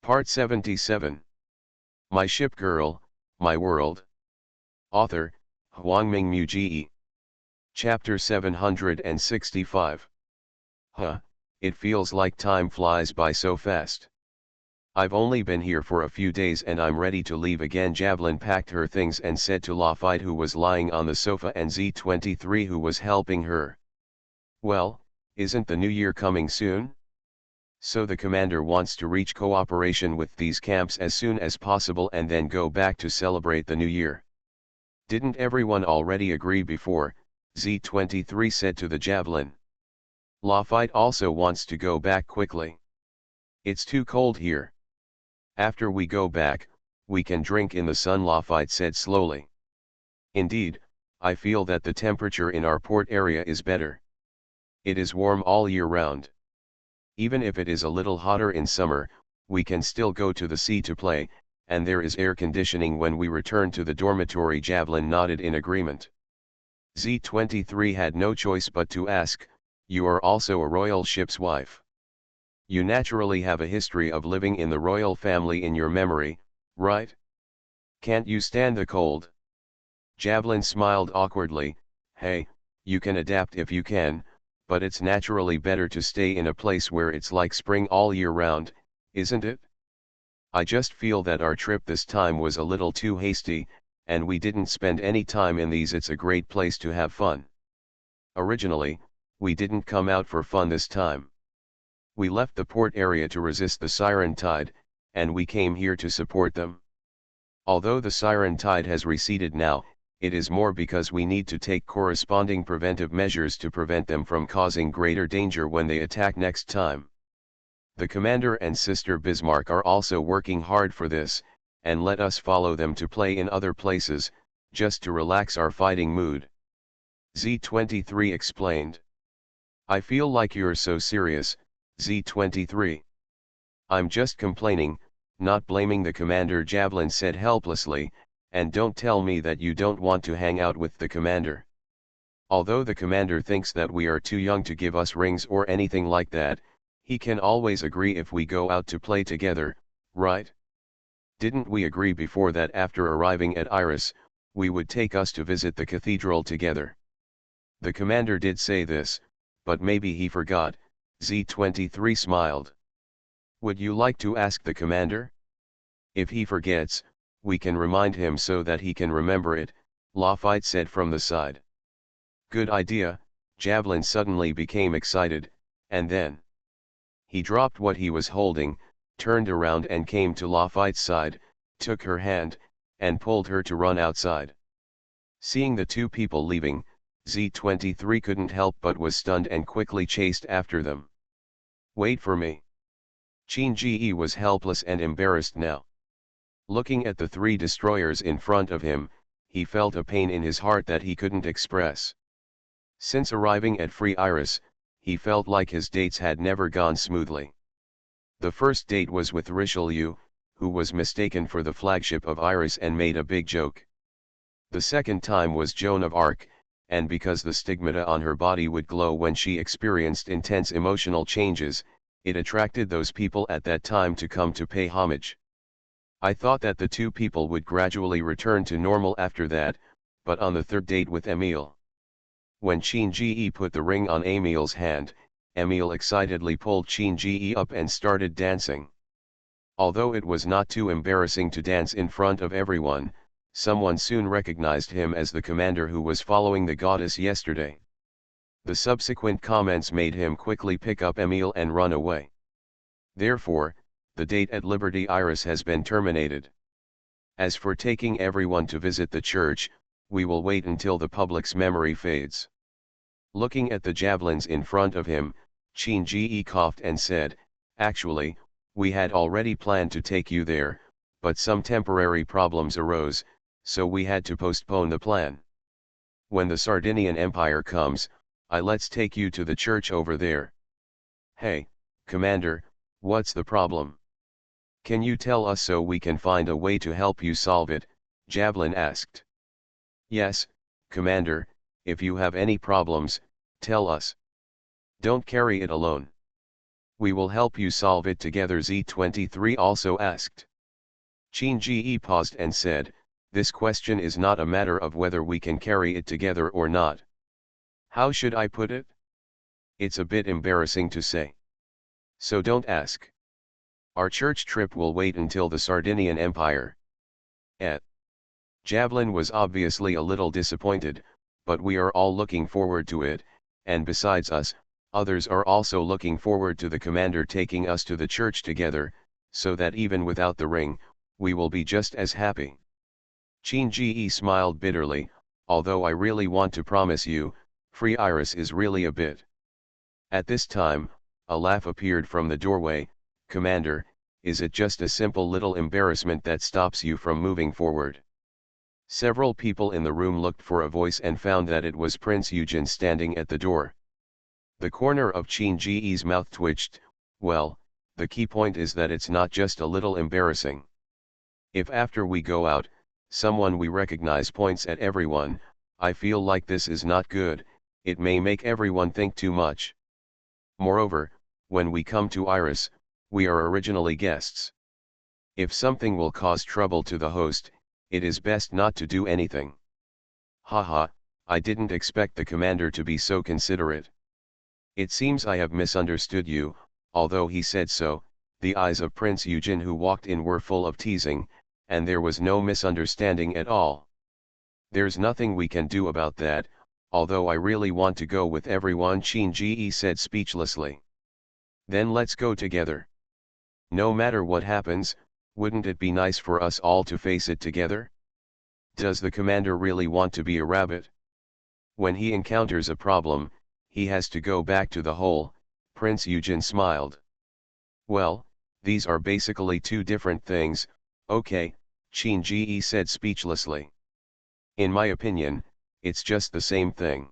Part 77. My Ship Girl, My World. Author, Huangming Muji. Chapter 765. It feels like time flies by so fast. I've only been here for a few days and I'm ready to leave again. Javelin packed her things and said to Lafayette, who was lying on the sofa, and Z-23, who was helping her. Well, isn't the new year coming soon? So the commander wants to reach cooperation with these camps as soon as possible and then go back to celebrate the new year. Didn't everyone already agree before? Z-23 said to the Javelin. Lafayette also wants to go back quickly. It's too cold here. After we go back, we can drink in the sun, Lafayette said slowly. Indeed, I feel that the temperature in our port area is better. It is warm all year round. Even if it is a little hotter in summer, we can still go to the sea to play, and there is air conditioning when we return to the dormitory. Javelin nodded in agreement. Z-23 had no choice but to ask, you are also a royal ship's wife. You naturally have a history of living in the royal family in your memory, right? Can't you stand the cold? Javelin smiled awkwardly. Hey, you can adapt if you can, but it's naturally better to stay in a place where it's like spring all year round, isn't it? I just feel that our trip this time was a little too hasty, and we didn't spend any time in these. It's a great place to have fun. Originally, we didn't come out for fun this time. We left the port area to resist the siren tide, and we came here to support them. Although the siren tide has receded now, it is more because we need to take corresponding preventive measures to prevent them from causing greater danger when they attack next time. The commander and Sister Bismarck are also working hard for this, and let us follow them to play in other places, just to relax our fighting mood. Z-23 explained. I feel like you're so serious, Z-23. I'm just complaining, not blaming the commander, Javelin said helplessly, and don't tell me that you don't want to hang out with the commander. Although the commander thinks that we are too young to give us rings or anything like that, he can always agree if we go out to play together, right? Didn't we agree before that after arriving at Iris, we would take us to visit the cathedral together? The commander did say this, but maybe he forgot. Z-23 smiled. Would you like to ask the commander? If he forgets, we can remind him so that he can remember it, Lafayette said from the side. Good idea. Javelin suddenly became excited, and then he dropped what he was holding, turned around and came to Lafayette's side, took her hand, and pulled her to run outside. Seeing the two people leaving, Z-23 couldn't help but was stunned and quickly chased after them. Wait for me. Qin-Ji was helpless and embarrassed now. Looking at the three destroyers in front of him, he felt a pain in his heart that he couldn't express. Since arriving at Free Iris, he felt like his dates had never gone smoothly. The first date was with Richelieu, who was mistaken for the flagship of Iris and made a big joke. The second time was Joan of Arc, and because the stigmata on her body would glow when she experienced intense emotional changes, it attracted those people at that time to come to pay homage. I thought that the two people would gradually return to normal after that, but on the third date with Emile. When Qin-Ji put the ring on Emile's hand, Emile excitedly pulled Qin-Ji up and started dancing. Although it was not too embarrassing to dance in front of everyone, someone soon recognized him as the commander who was following the goddess yesterday. The subsequent comments made him quickly pick up Emile and run away. Therefore, the date at Liberty Iris has been terminated. As for taking everyone to visit the church, we will wait until the public's memory fades. Looking at the javelins in front of him, Qin-Ji coughed and said, actually, we had already planned to take you there, but some temporary problems arose, so we had to postpone the plan. When the Sardinian Empire comes, let's take you to the church over there. Hey, Commander, what's the problem? Can you tell us so we can find a way to help you solve it? Javelin asked. Yes, Commander, if you have any problems, tell us. Don't carry it alone. We will help you solve it together, Z23 also asked. Qin paused and said, this question is not a matter of whether we can carry it together or not. How should I put it? It's a bit embarrassing to say. So don't ask. Our church trip will wait until the Sardinian Empire. Javelin was obviously a little disappointed, but we are all looking forward to it, and besides us, others are also looking forward to the commander taking us to the church together, so that even without the ring, we will be just as happy. Qin smiled bitterly, although I really want to promise you, Free Iris is really a bit. At this time, a laugh appeared from the doorway. Commander, is it just a simple little embarrassment that stops you from moving forward? Several people in the room looked for a voice and found that it was Prince Eugen standing at the door. The corner of Qin mouth twitched. Well, the key point is that it's not just a little embarrassing. If after we go out, someone we recognize points at everyone, I feel like this is not good, it may make everyone think too much. Moreover, when we come to Iris, we are originally guests. If something will cause trouble to the host, it is best not to do anything. Haha, I didn't expect the commander to be so considerate. It seems I have misunderstood you. Although he said so, the eyes of Prince Eugen who walked in were full of teasing, and there was no misunderstanding at all. There's nothing we can do about that, although I really want to go with everyone, Qin said speechlessly. Then let's go together. No matter what happens, wouldn't it be nice for us all to face it together? Does the commander really want to be a rabbit? When he encounters a problem, he has to go back to the hole. Prince Eugen smiled. Well, these are basically two different things. Okay, Qin said speechlessly. In my opinion, it's just the same thing.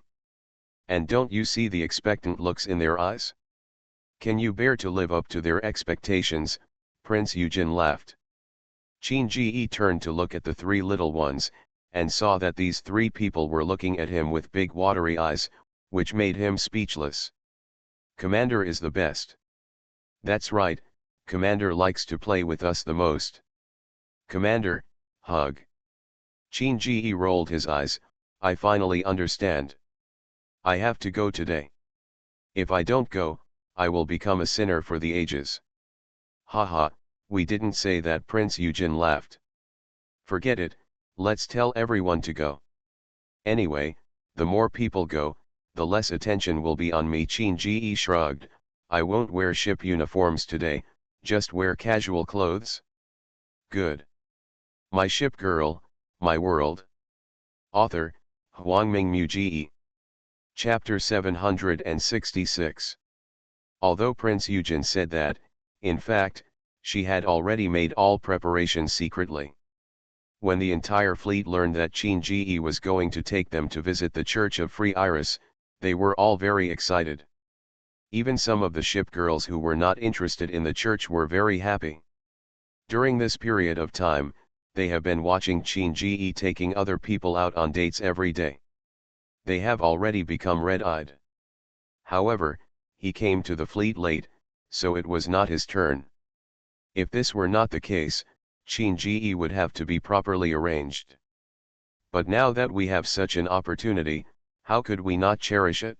And don't you see the expectant looks in their eyes? Can you bear to live up to their expectations? Prince Eugen laughed. Qin turned to look at the three little ones, and saw that these three people were looking at him with big watery eyes, which made him speechless. Commander is the best. That's right, Commander likes to play with us the most. Commander, hug. Qin rolled his eyes. I finally understand. I have to go today. If I don't go, I will become a sinner for the ages. Haha, we didn't say that, Prince Eugen laughed. Forget it, let's tell everyone to go. Anyway, the more people go, the less attention will be on me. Qin shrugged. I won't wear ship uniforms today, just wear casual clothes. Good. My ship girl, my world. Author, Huangming Mu. Chapter 766. Although Prince Eugen said that, in fact, she had already made all preparations secretly. When the entire fleet learned that Qin was going to take them to visit the Church of Free Iris, they were all very excited. Even some of the ship girls who were not interested in the church were very happy. During this period of time, they have been watching Qin taking other people out on dates every day. They have already become red-eyed. However, he came to the fleet late, so it was not his turn. If this were not the case, Qin would have to be properly arranged. But now that we have such an opportunity, how could we not cherish it?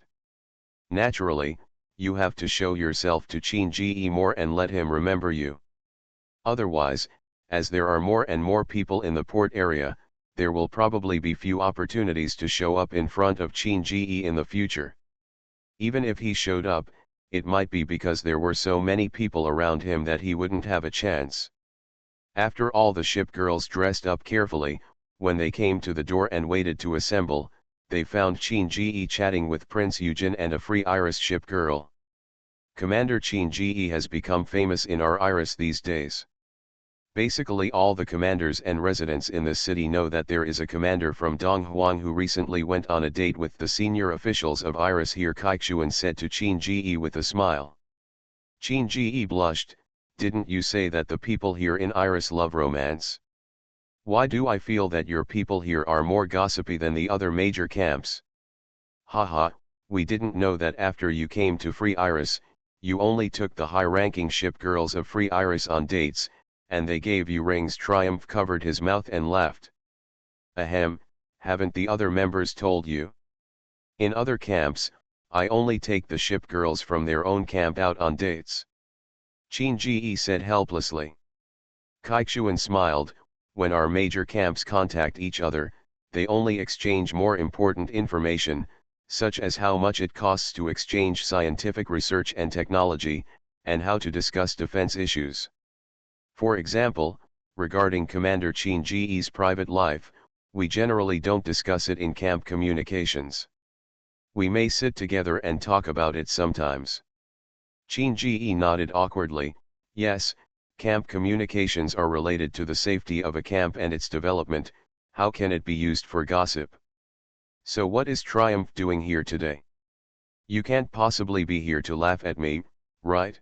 Naturally, you have to show yourself to Qin more and let him remember you. Otherwise, as there are more and more people in the port area, there will probably be few opportunities to show up in front of Qin in the future. Even if he showed up, it might be because there were so many people around him that he wouldn't have a chance. After all, the ship girls dressed up carefully. When they came to the door and waited to assemble, they found Qin chatting with Prince Eugen and a Free Iris ship girl. Commander Qin has become famous in our Iris these days. Basically all the commanders and residents in the city know that there is a commander from Donghuang who recently went on a date with the senior officials of Iris here, Kaikchuan said to Qin with a smile. Qin blushed. Didn't you say that the people here in Iris love romance? Why do I feel that your people here are more gossipy than the other major camps? Haha, we didn't know that after you came to Free Iris, you only took the high-ranking ship girls of Free Iris on dates, and they gave you rings. Triumph covered his mouth and laughed. Ahem, haven't the other members told you? In other camps, I only take the ship girls from their own camp out on dates. Qin said helplessly. Kaixuan smiled, when our major camps contact each other, they only exchange more important information, such as how much it costs to exchange scientific research and technology, and how to discuss defense issues. For example, regarding Commander Qin private life, we generally don't discuss it in camp communications. We may sit together and talk about it sometimes. Qin nodded awkwardly. Yes, camp communications are related to the safety of a camp and its development. How can it be used for gossip? So what is Triumph doing here today? You can't possibly be here to laugh at me, right?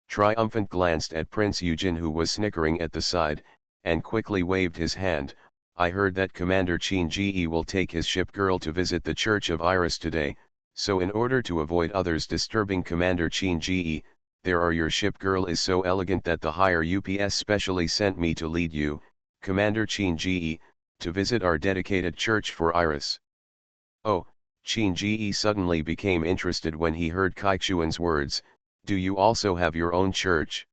Triumphant glanced at Prince Eugen, who was snickering at the side, and quickly waved his hand. I heard that Commander Qin will take his ship girl to visit the Church of Iris today, so in order to avoid others disturbing Commander Qin, your ship girl is so elegant that the higher UPS specially sent me to lead you, Commander Qin, to visit our dedicated church for Iris. Oh, Qin suddenly became interested when he heard Kaixuan's words. Do you also have your own church?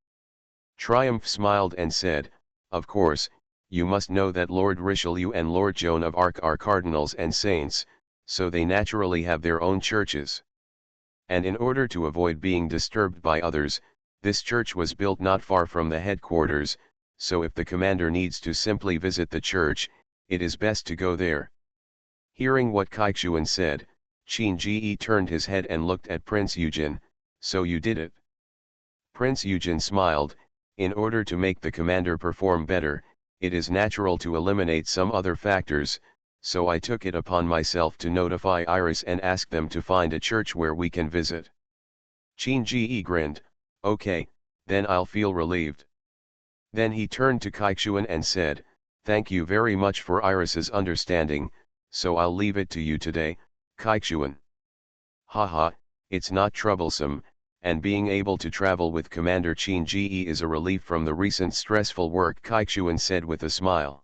Triumph smiled and said, of course, you must know that Lord Richelieu and Lord Joan of Arc are cardinals and saints, so they naturally have their own churches. And in order to avoid being disturbed by others, this church was built not far from the headquarters, so if the commander needs to simply visit the church, it is best to go there. Hearing what Kaixuan said, Qin turned his head and looked at Prince Eugen. So you did it. Prince Eugen smiled. In order to make the commander perform better, it is natural to eliminate some other factors, so I took it upon myself to notify Iris and ask them to find a church where we can visit. Qin grinned. Okay, then I'll feel relieved. Then he turned to Kaixuan and said, thank you very much for Iris's understanding, so I'll leave it to you today, Kaixuan. Haha, it's not troublesome, and being able to travel with Commander Qin is a relief from the recent stressful work, Kaixuan said with a smile.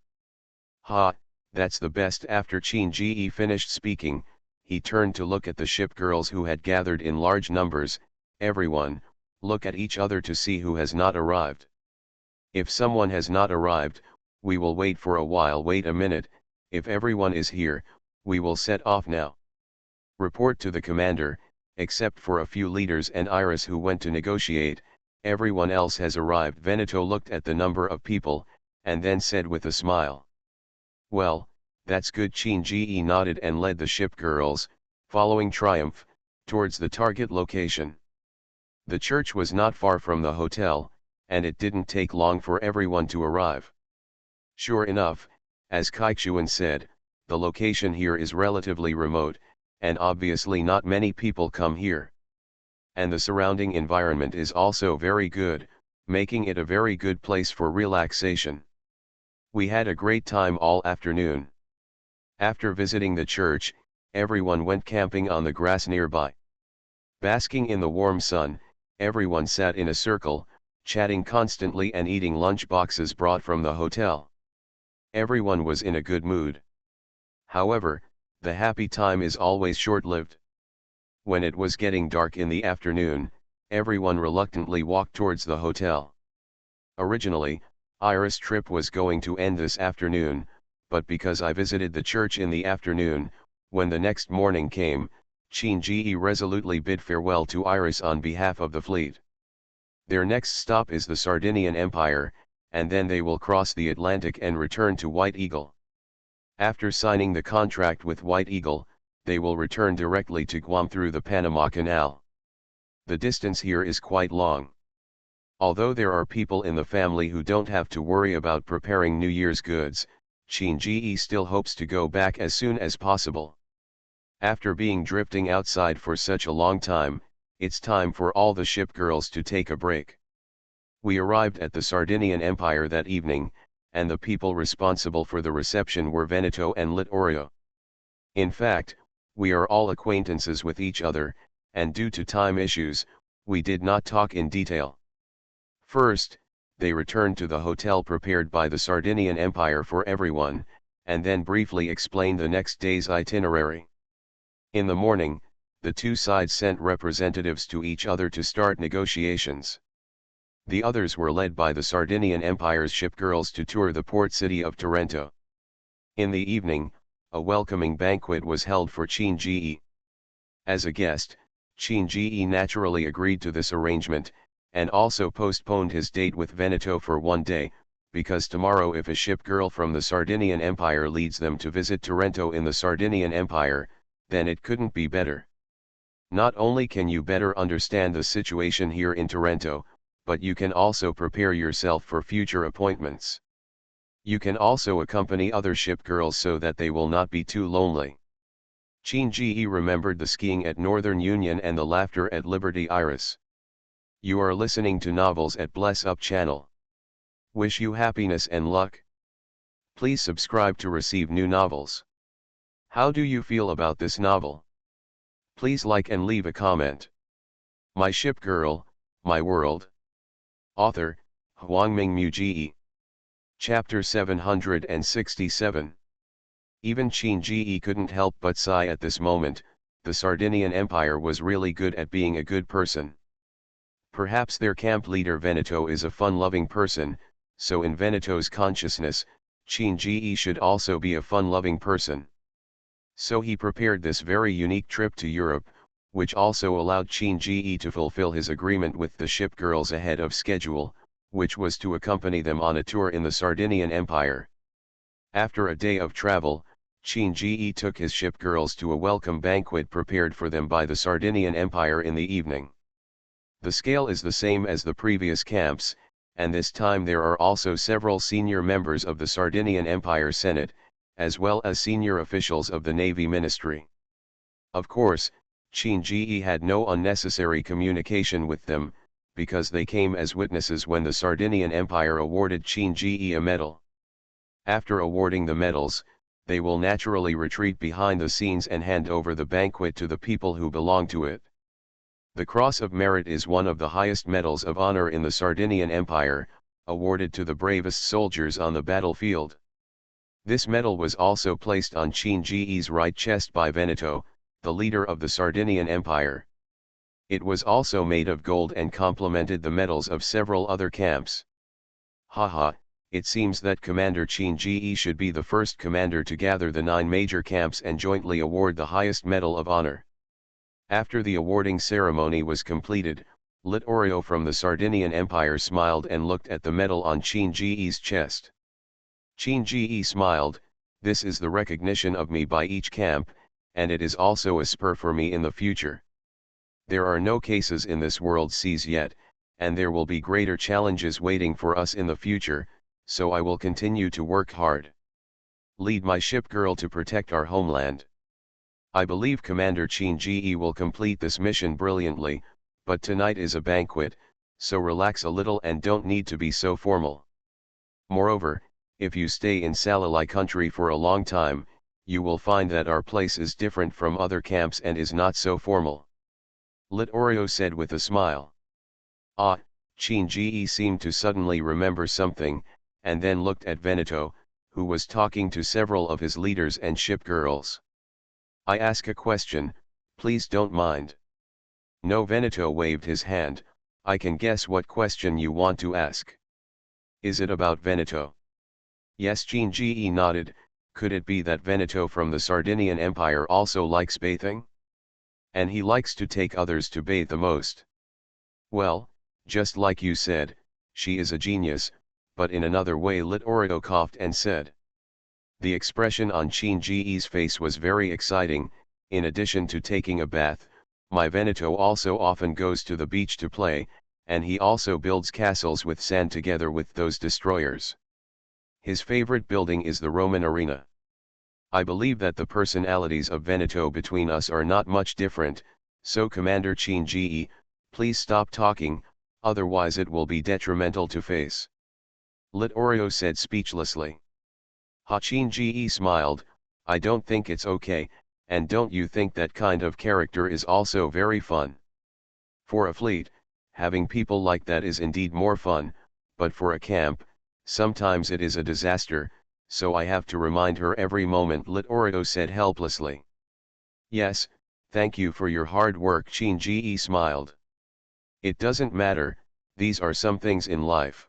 Ha, that's the best. After Qin finished speaking, he turned to look at the ship girls who had gathered in large numbers. Everyone, look at each other to see who has not arrived. If someone has not arrived, we will wait for a while. Wait a minute, if everyone is here, we will set off now. Report to the commander. Except for a few leaders and Iris who went to negotiate, everyone else has arrived. Veneto looked at the number of people, and then said with a smile. Well, that's good. Qin nodded and led the ship girls, following Triumph, towards the target location. The church was not far from the hotel, and it didn't take long for everyone to arrive. Sure enough, as Kaixuan said, the location here is relatively remote, and obviously not many people come here. And the surrounding environment is also very good, making it a very good place for relaxation. We had a great time all afternoon. After visiting the church, everyone went camping on the grass nearby. Basking in the warm sun, everyone sat in a circle, chatting constantly and eating lunch boxes brought from the hotel. Everyone was in a good mood. However, the happy time is always short-lived. When it was getting dark in the afternoon, everyone reluctantly walked towards the hotel. Originally, Iris' trip was going to end this afternoon, but because I visited the church in the afternoon, when the next morning came, Qin resolutely bid farewell to Iris on behalf of the fleet. Their next stop is the Sardinian Empire, and then they will cross the Atlantic and return to White Eagle. After signing the contract with White Eagle, they will return directly to Guam through the Panama Canal. The distance here is quite long. Although there are people in the family who don't have to worry about preparing New Year's goods, Qin still hopes to go back as soon as possible. After being drifting outside for such a long time, it's time for all the ship girls to take a break. We arrived at the Sardinian Empire that evening, and the people responsible for the reception were Veneto and Littorio. In fact, we are all acquaintances with each other, and due to time issues, We did not talk in detail. First, they returned to the hotel prepared by the Sardinian Empire for everyone, and then briefly explained the next day's itinerary. In the morning, the two sides sent representatives to each other to start negotiations. The others were led by the Sardinian Empire's shipgirls to tour the port city of Taranto. In the evening, a welcoming banquet was held for Chinji. As a guest, Chinji naturally agreed to this arrangement, and also postponed his date with Veneto for one day, because tomorrow if a shipgirl from the Sardinian Empire leads them to visit Taranto in the Sardinian Empire, then it couldn't be better. Not only can you better understand the situation here in Taranto, but you can also prepare yourself for future appointments. You can also accompany other shipgirls so that they will not be too lonely. Chinji remembered the skiing at Northern Union and the laughter at Liberty Iris. You are listening to Novels at Bless Up channel. Wish you happiness and luck. Please subscribe to receive new novels. How do you feel about this novel? Please like and leave a comment. My Ship Girl, My World. Author, Hwangming Muji. Chapter 767. Even Chinji couldn't help but sigh at this moment. The Sardinian Empire was really good at being a good person. Perhaps their camp leader Veneto is a fun-loving person, so in Veneto's consciousness, Chinji should also be a fun-loving person. So he prepared this very unique trip to Europe, which also allowed Chinji to fulfill his agreement with the shipgirls ahead of schedule, which was to accompany them on a tour in the Sardinian Empire. After a day of travel, Chinji took his shipgirls to a welcome banquet prepared for them by the Sardinian Empire in the evening. The scale is the same as the previous camps, and this time there are also several senior members of the Sardinian Empire Senate, as well as senior officials of the Navy Ministry. Of course, Chinji had no unnecessary communication with them, because they came as witnesses when the Sardinian Empire awarded Chinji a medal. After awarding the medals, they will naturally retreat behind the scenes and hand over the banquet to the people who belong to it. The Cross of Merit is one of the highest medals of honor in the Sardinian Empire, awarded to the bravest soldiers on the battlefield. This medal was also placed on Chinji's right chest by Veneto, the leader of the Sardinian Empire. It was also made of gold and complemented the medals of several other camps. Haha, it seems that Commander Chinji should be the first commander to gather the 9 major camps and jointly award the highest medal of honor. After the awarding ceremony was completed, Littorio from the Sardinian Empire smiled and looked at the medal on Chinji's chest. Chinji smiled, "This is the recognition of me by each camp, and it is also a spur for me in the future. There are no cases in this world seas yet, and there will be greater challenges waiting for us in the future, so I will continue to work hard. Lead my ship girl to protect our homeland. I believe Commander Chinji will complete this mission brilliantly, but tonight is a banquet, so relax a little and don't need to be so formal. Moreover, if you stay in Salalai country for a long time, you will find that our place is different from other camps and is not so formal." Littorio said with a smile. Chinji seemed to suddenly remember something, and then looked at Veneto, who was talking to several of his leaders and shipgirls. "I ask a question, please don't mind." "No." Veneto waved his hand, "I can guess what question you want to ask." "Is it about Veneto?" "Yes." Chinji nodded. "Could it be that Veneto from the Sardinian Empire also likes bathing? And he likes to take others to bathe the most?" "Well, just like you said, she is a genius, but in another way." Littorio coughed and said. The expression on Chinji's face was very exciting. "In addition to taking a bath, my Veneto also often goes to the beach to play, and he also builds castles with sand together with those destroyers. His favorite building is the Roman arena. I believe that the personalities of Veneto between us are not much different, so Commander Chinji, please stop talking, otherwise it will be detrimental to face." Littorio said speechlessly. Chinji smiled, "I don't think it's okay, and don't you think that kind of character is also very fun? For a fleet, having people like that is indeed more fun, but for a camp, sometimes it is a disaster, so I have to remind her every moment, Littorio said helplessly. Yes, thank you for your hard work, Shinji smiled. It doesn't matter, these are some things in life.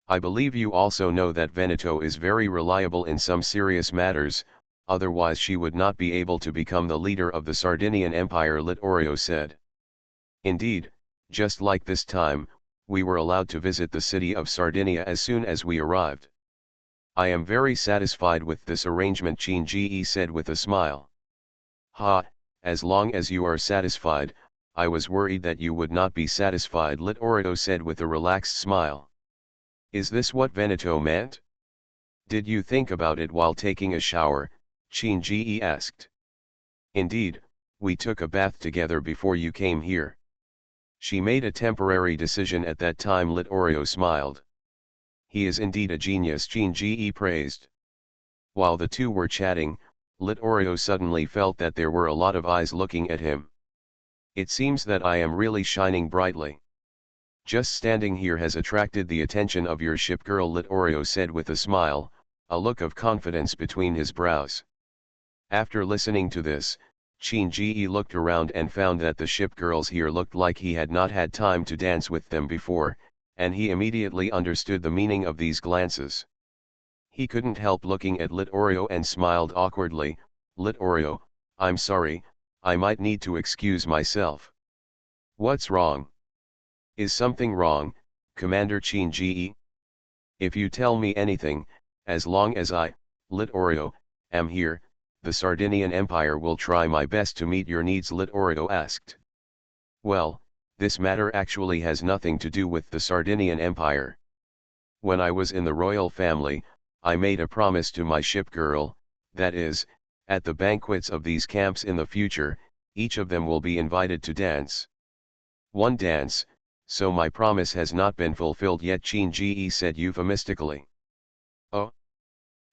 I believe you also know that Veneto is very reliable in some serious matters, otherwise she would not be able to become the leader of the Sardinian Empire, Littorio said. Indeed, just like this time, we were allowed to visit the city of Sardinia as soon as we arrived. I am very satisfied with this arrangement, Shinji said with a smile. Ha, as long as you are satisfied, I was worried that you would not be satisfied, Littorio said with a relaxed smile. Is this what Veneto meant? Did you think about it while taking a shower? Shinji asked. Indeed, we took a bath together before you came here. She made a temporary decision at that time, Littorio smiled. He is indeed a genius, Shinji praised. While the two were chatting, Littorio suddenly felt that there were a lot of eyes looking at him. It seems that I am really shining brightly. Just standing here has attracted the attention of your ship girl, Littorio said with a smile, a look of confidence between his brows. After listening to this, Shinji looked around and found that the ship girls here looked like he had not had time to dance with them before, and he immediately understood the meaning of these glances. He couldn't help looking at Littorio and smiled awkwardly. Littorio, I'm sorry, I might need to excuse myself. What's wrong? Is something wrong, Commander Shinji? If you tell me anything, as long as I, Littorio, am here, the Sardinian Empire will try my best to meet your needs, Littorio asked. Well, this matter actually has nothing to do with the Sardinian Empire. When I was in the royal family, I made a promise to my ship girl, that is, at the banquets of these camps in the future, each of them will be invited to dance. One dance, so my promise has not been fulfilled yet, Shinji said euphemistically. Oh.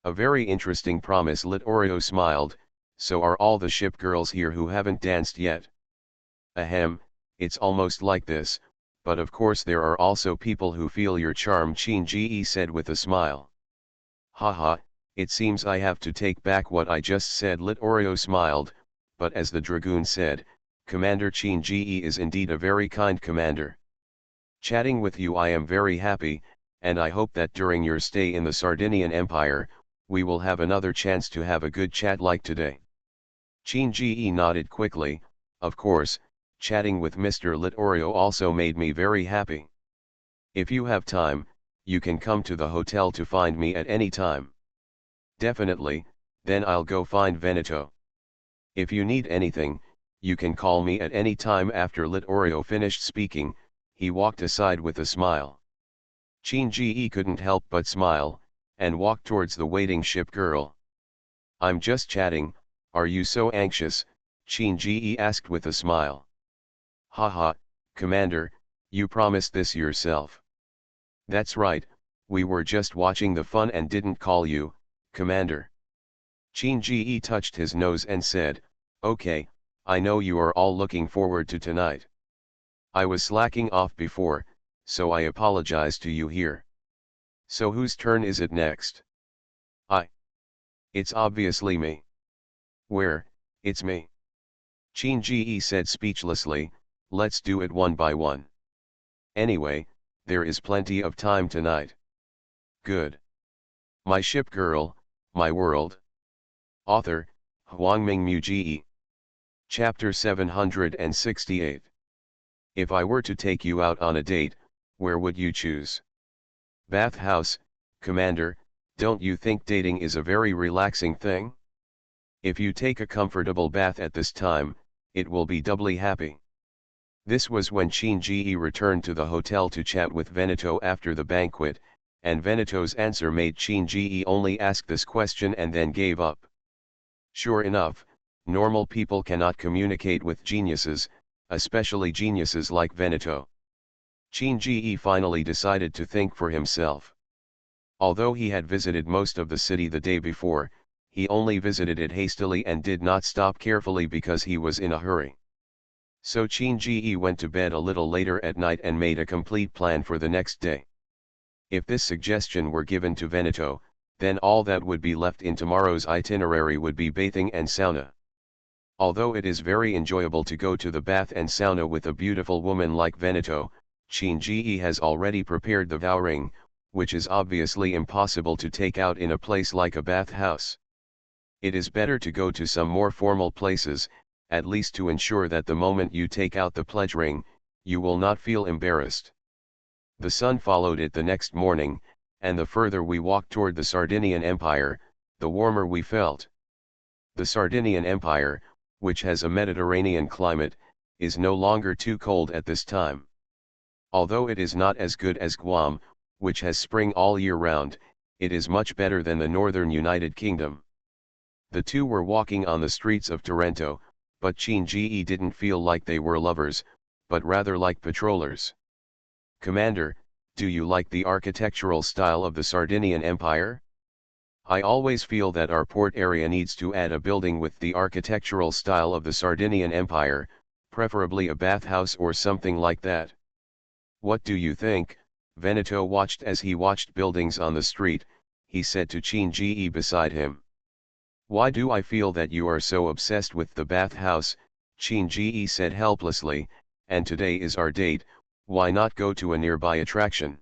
A very interesting promise, Littorio smiled. So are all the ship girls here who haven't danced yet? Ahem, it's almost like this, but of course there are also people who feel your charm, Shinji said with a smile. Haha, it seems I have to take back what I just said, Littorio smiled, but as the Dragoon said, Commander Shinji is indeed a very kind commander. Chatting with you I am very happy, and I hope that during your stay in the Sardinian Empire, we will have another chance to have a good chat like today. Shinji nodded quickly. Of course, chatting with Mr. Littorio also made me very happy. If you have time, you can come to the hotel to find me at any time. Definitely, then I'll go find Veneto. If you need anything, you can call me at any time. After Littorio finished speaking, he walked aside with a smile. Shinji couldn't help but smile, and walked towards the waiting ship girl. I'm just chatting, are you so anxious? Shinji asked with a smile. Haha, Commander, you promised this yourself. That's right, we were just watching the fun and didn't call you, Commander. Shinji touched his nose and said, okay, I know you are all looking forward to tonight. I was slacking off before, so I apologize to you here. So whose turn is it next? It's obviously me. Where, it's me. Shinji said speechlessly, let's do it one by one. Anyway, there is plenty of time tonight. Good. My ship girl, my world. Author, Huangming Muji. Chapter 768. If I were to take you out on a date, where would you choose? Bathhouse, Commander, don't you think dating is a very relaxing thing? If you take a comfortable bath at this time, it will be doubly happy. This was when Shinji returned to the hotel to chat with Veneto after the banquet, and Veneto's answer made Shinji only ask this question and then gave up. Sure enough, normal people cannot communicate with geniuses, especially geniuses like Veneto. Shinji finally decided to think for himself. Although he had visited most of the city the day before, he only visited it hastily and did not stop carefully because he was in a hurry. So Chin-ji went to bed a little later at night and made a complete plan for the next day. If this suggestion were given to Veneto, then all that would be left in tomorrow's itinerary would be bathing and sauna. Although it is very enjoyable to go to the bath and sauna with a beautiful woman like Veneto, Chin-ji has already prepared the vow ring, which is obviously impossible to take out in a place like a bathhouse. It is better to go to some more formal places, at least to ensure that the moment you take out the pledge ring, you will not feel embarrassed. The sun followed it the next morning, and the further we walked toward the Sardinian Empire, the warmer we felt. The Sardinian Empire, which has a Mediterranean climate, is no longer too cold at this time. Although it is not as good as Guam, which has spring all year round, it is much better than the northern United Kingdom. The two were walking on the streets of Taranto, but Chin-ji didn't feel like they were lovers, but rather like patrollers. "Commander, do you like the architectural style of the Sardinian Empire? I always feel that our port area needs to add a building with the architectural style of the Sardinian Empire, preferably a bathhouse or something like that. What do you think?" Veneto watched as he watched buildings on the street. He said to Chin-ji beside him. "Why do I feel that you are so obsessed with the bathhouse?" Chin-ji said helplessly, "and today is our date, why not go to a nearby attraction?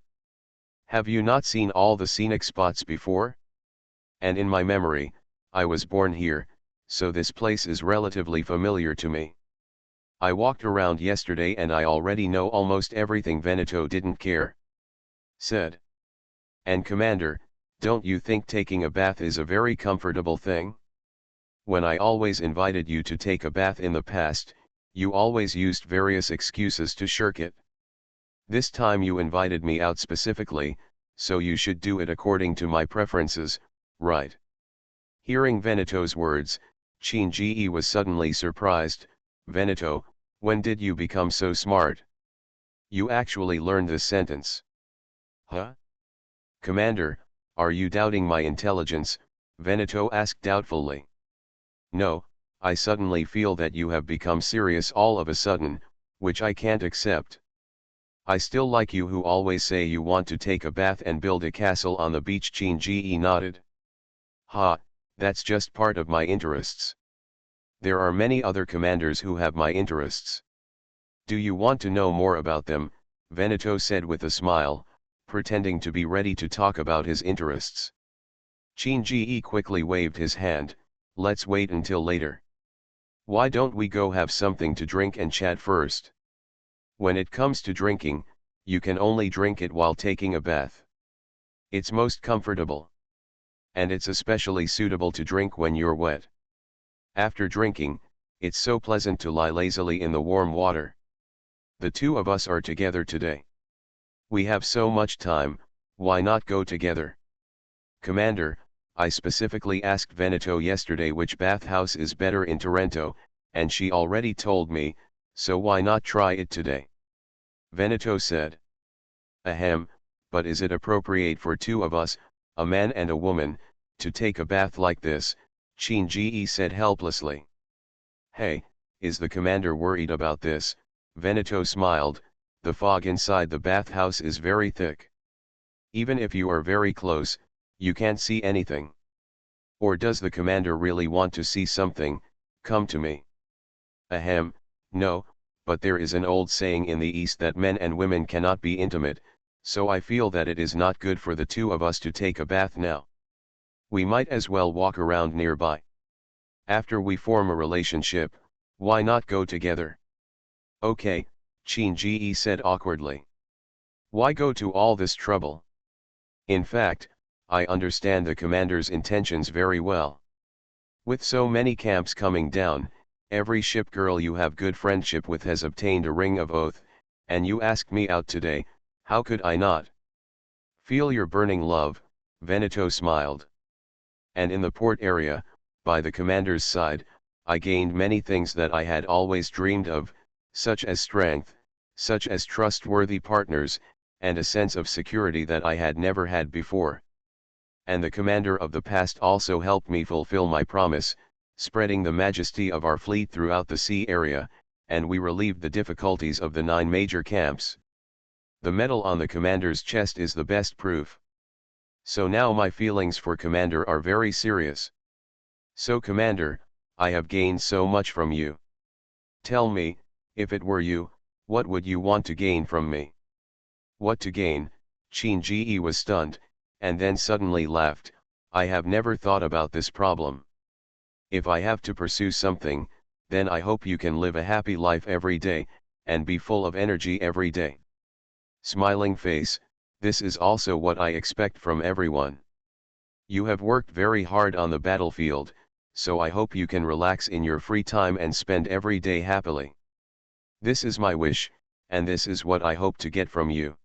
Have you not seen all the scenic spots before? And in my memory, I was born here, so this place is relatively familiar to me. I walked around yesterday and I already know almost everything." Veneto didn't care. Said. "And Commander, don't you think taking a bath is a very comfortable thing? When I always invited you to take a bath in the past, you always used various excuses to shirk it. This time you invited me out specifically, so you should do it according to my preferences, right?" Hearing Veneto's words, Chin-ji was suddenly surprised. "Veneto, when did you become so smart? You actually learned this sentence." "Huh? Commander, are you doubting my intelligence?" Veneto asked doubtfully. "No, I suddenly feel that you have become serious all of a sudden, which I can't accept. I still like you who always say you want to take a bath and build a castle on the beach." Chin-ji nodded. "Ha, that's just part of my interests. There are many other commanders who have my interests. Do you want to know more about them?" Veneto said with a smile, pretending to be ready to talk about his interests. Chin-ji quickly waved his hand. "Let's wait until later. Why don't we go have something to drink and chat first? When it comes to drinking, you can only drink it while taking a bath. It's most comfortable. And it's especially suitable to drink when you're wet. After drinking, it's so pleasant to lie lazily in the warm water. The two of us are together today. We have so much time, why not go together? Commander, I specifically asked Veneto yesterday which bathhouse is better in Taranto, and she already told me, so why not try it today?" Veneto said. "Ahem, but is it appropriate for two of us, a man and a woman, to take a bath like this?" Chin-ji said helplessly. "Hey, is the commander worried about this?" Veneto smiled. "The fog inside the bathhouse is very thick. Even if you are very close, you can't see anything. Or does the commander really want to see something? Come to me." "Ahem, no, but there is an old saying in the East that men and women cannot be intimate, so I feel that it is not good for the two of us to take a bath now. We might as well walk around nearby. After we form a relationship, why not go together?" "Okay," Chin-ji said awkwardly. "Why go to all this trouble? In fact, I understand the commander's intentions very well. With so many camps coming down, every ship girl you have good friendship with has obtained a ring of oath, and you asked me out today, how could I not? Feel your burning love," Veneto smiled. "And in the port area, by the commander's side, I gained many things that I had always dreamed of, such as strength, such as trustworthy partners, and a sense of security that I had never had before. And the commander of the past also helped me fulfill my promise, spreading the majesty of our fleet throughout the sea area, and we relieved the difficulties of the 9 major camps. The medal on the commander's chest is the best proof. So now my feelings for Commander are very serious. So Commander, I have gained so much from you. Tell me, if it were you, what would you want to gain from me? What to gain? Qin was stunned, and then suddenly laughed. I have never thought about this problem. If I have to pursue something, then I hope you can live a happy life every day, and be full of energy every day. Smiling face, this is also what I expect from everyone. You have worked very hard on the battlefield, so I hope you can relax in your free time and spend every day happily. This is my wish, and this is what I hope to get from you.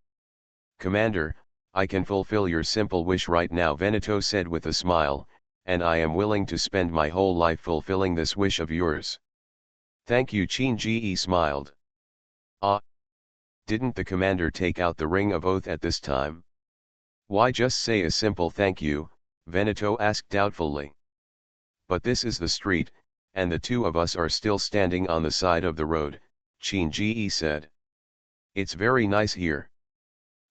Commander, I can fulfill your simple wish right now, Veneto said with a smile, and I am willing to spend my whole life fulfilling this wish of yours. Thank you, Qin smiled. Ah! Didn't the commander take out the ring of oath at this time? Why just say a simple thank you? Veneto asked doubtfully. But this is the street, and the two of us are still standing on the side of the road, Qin said. It's very nice here.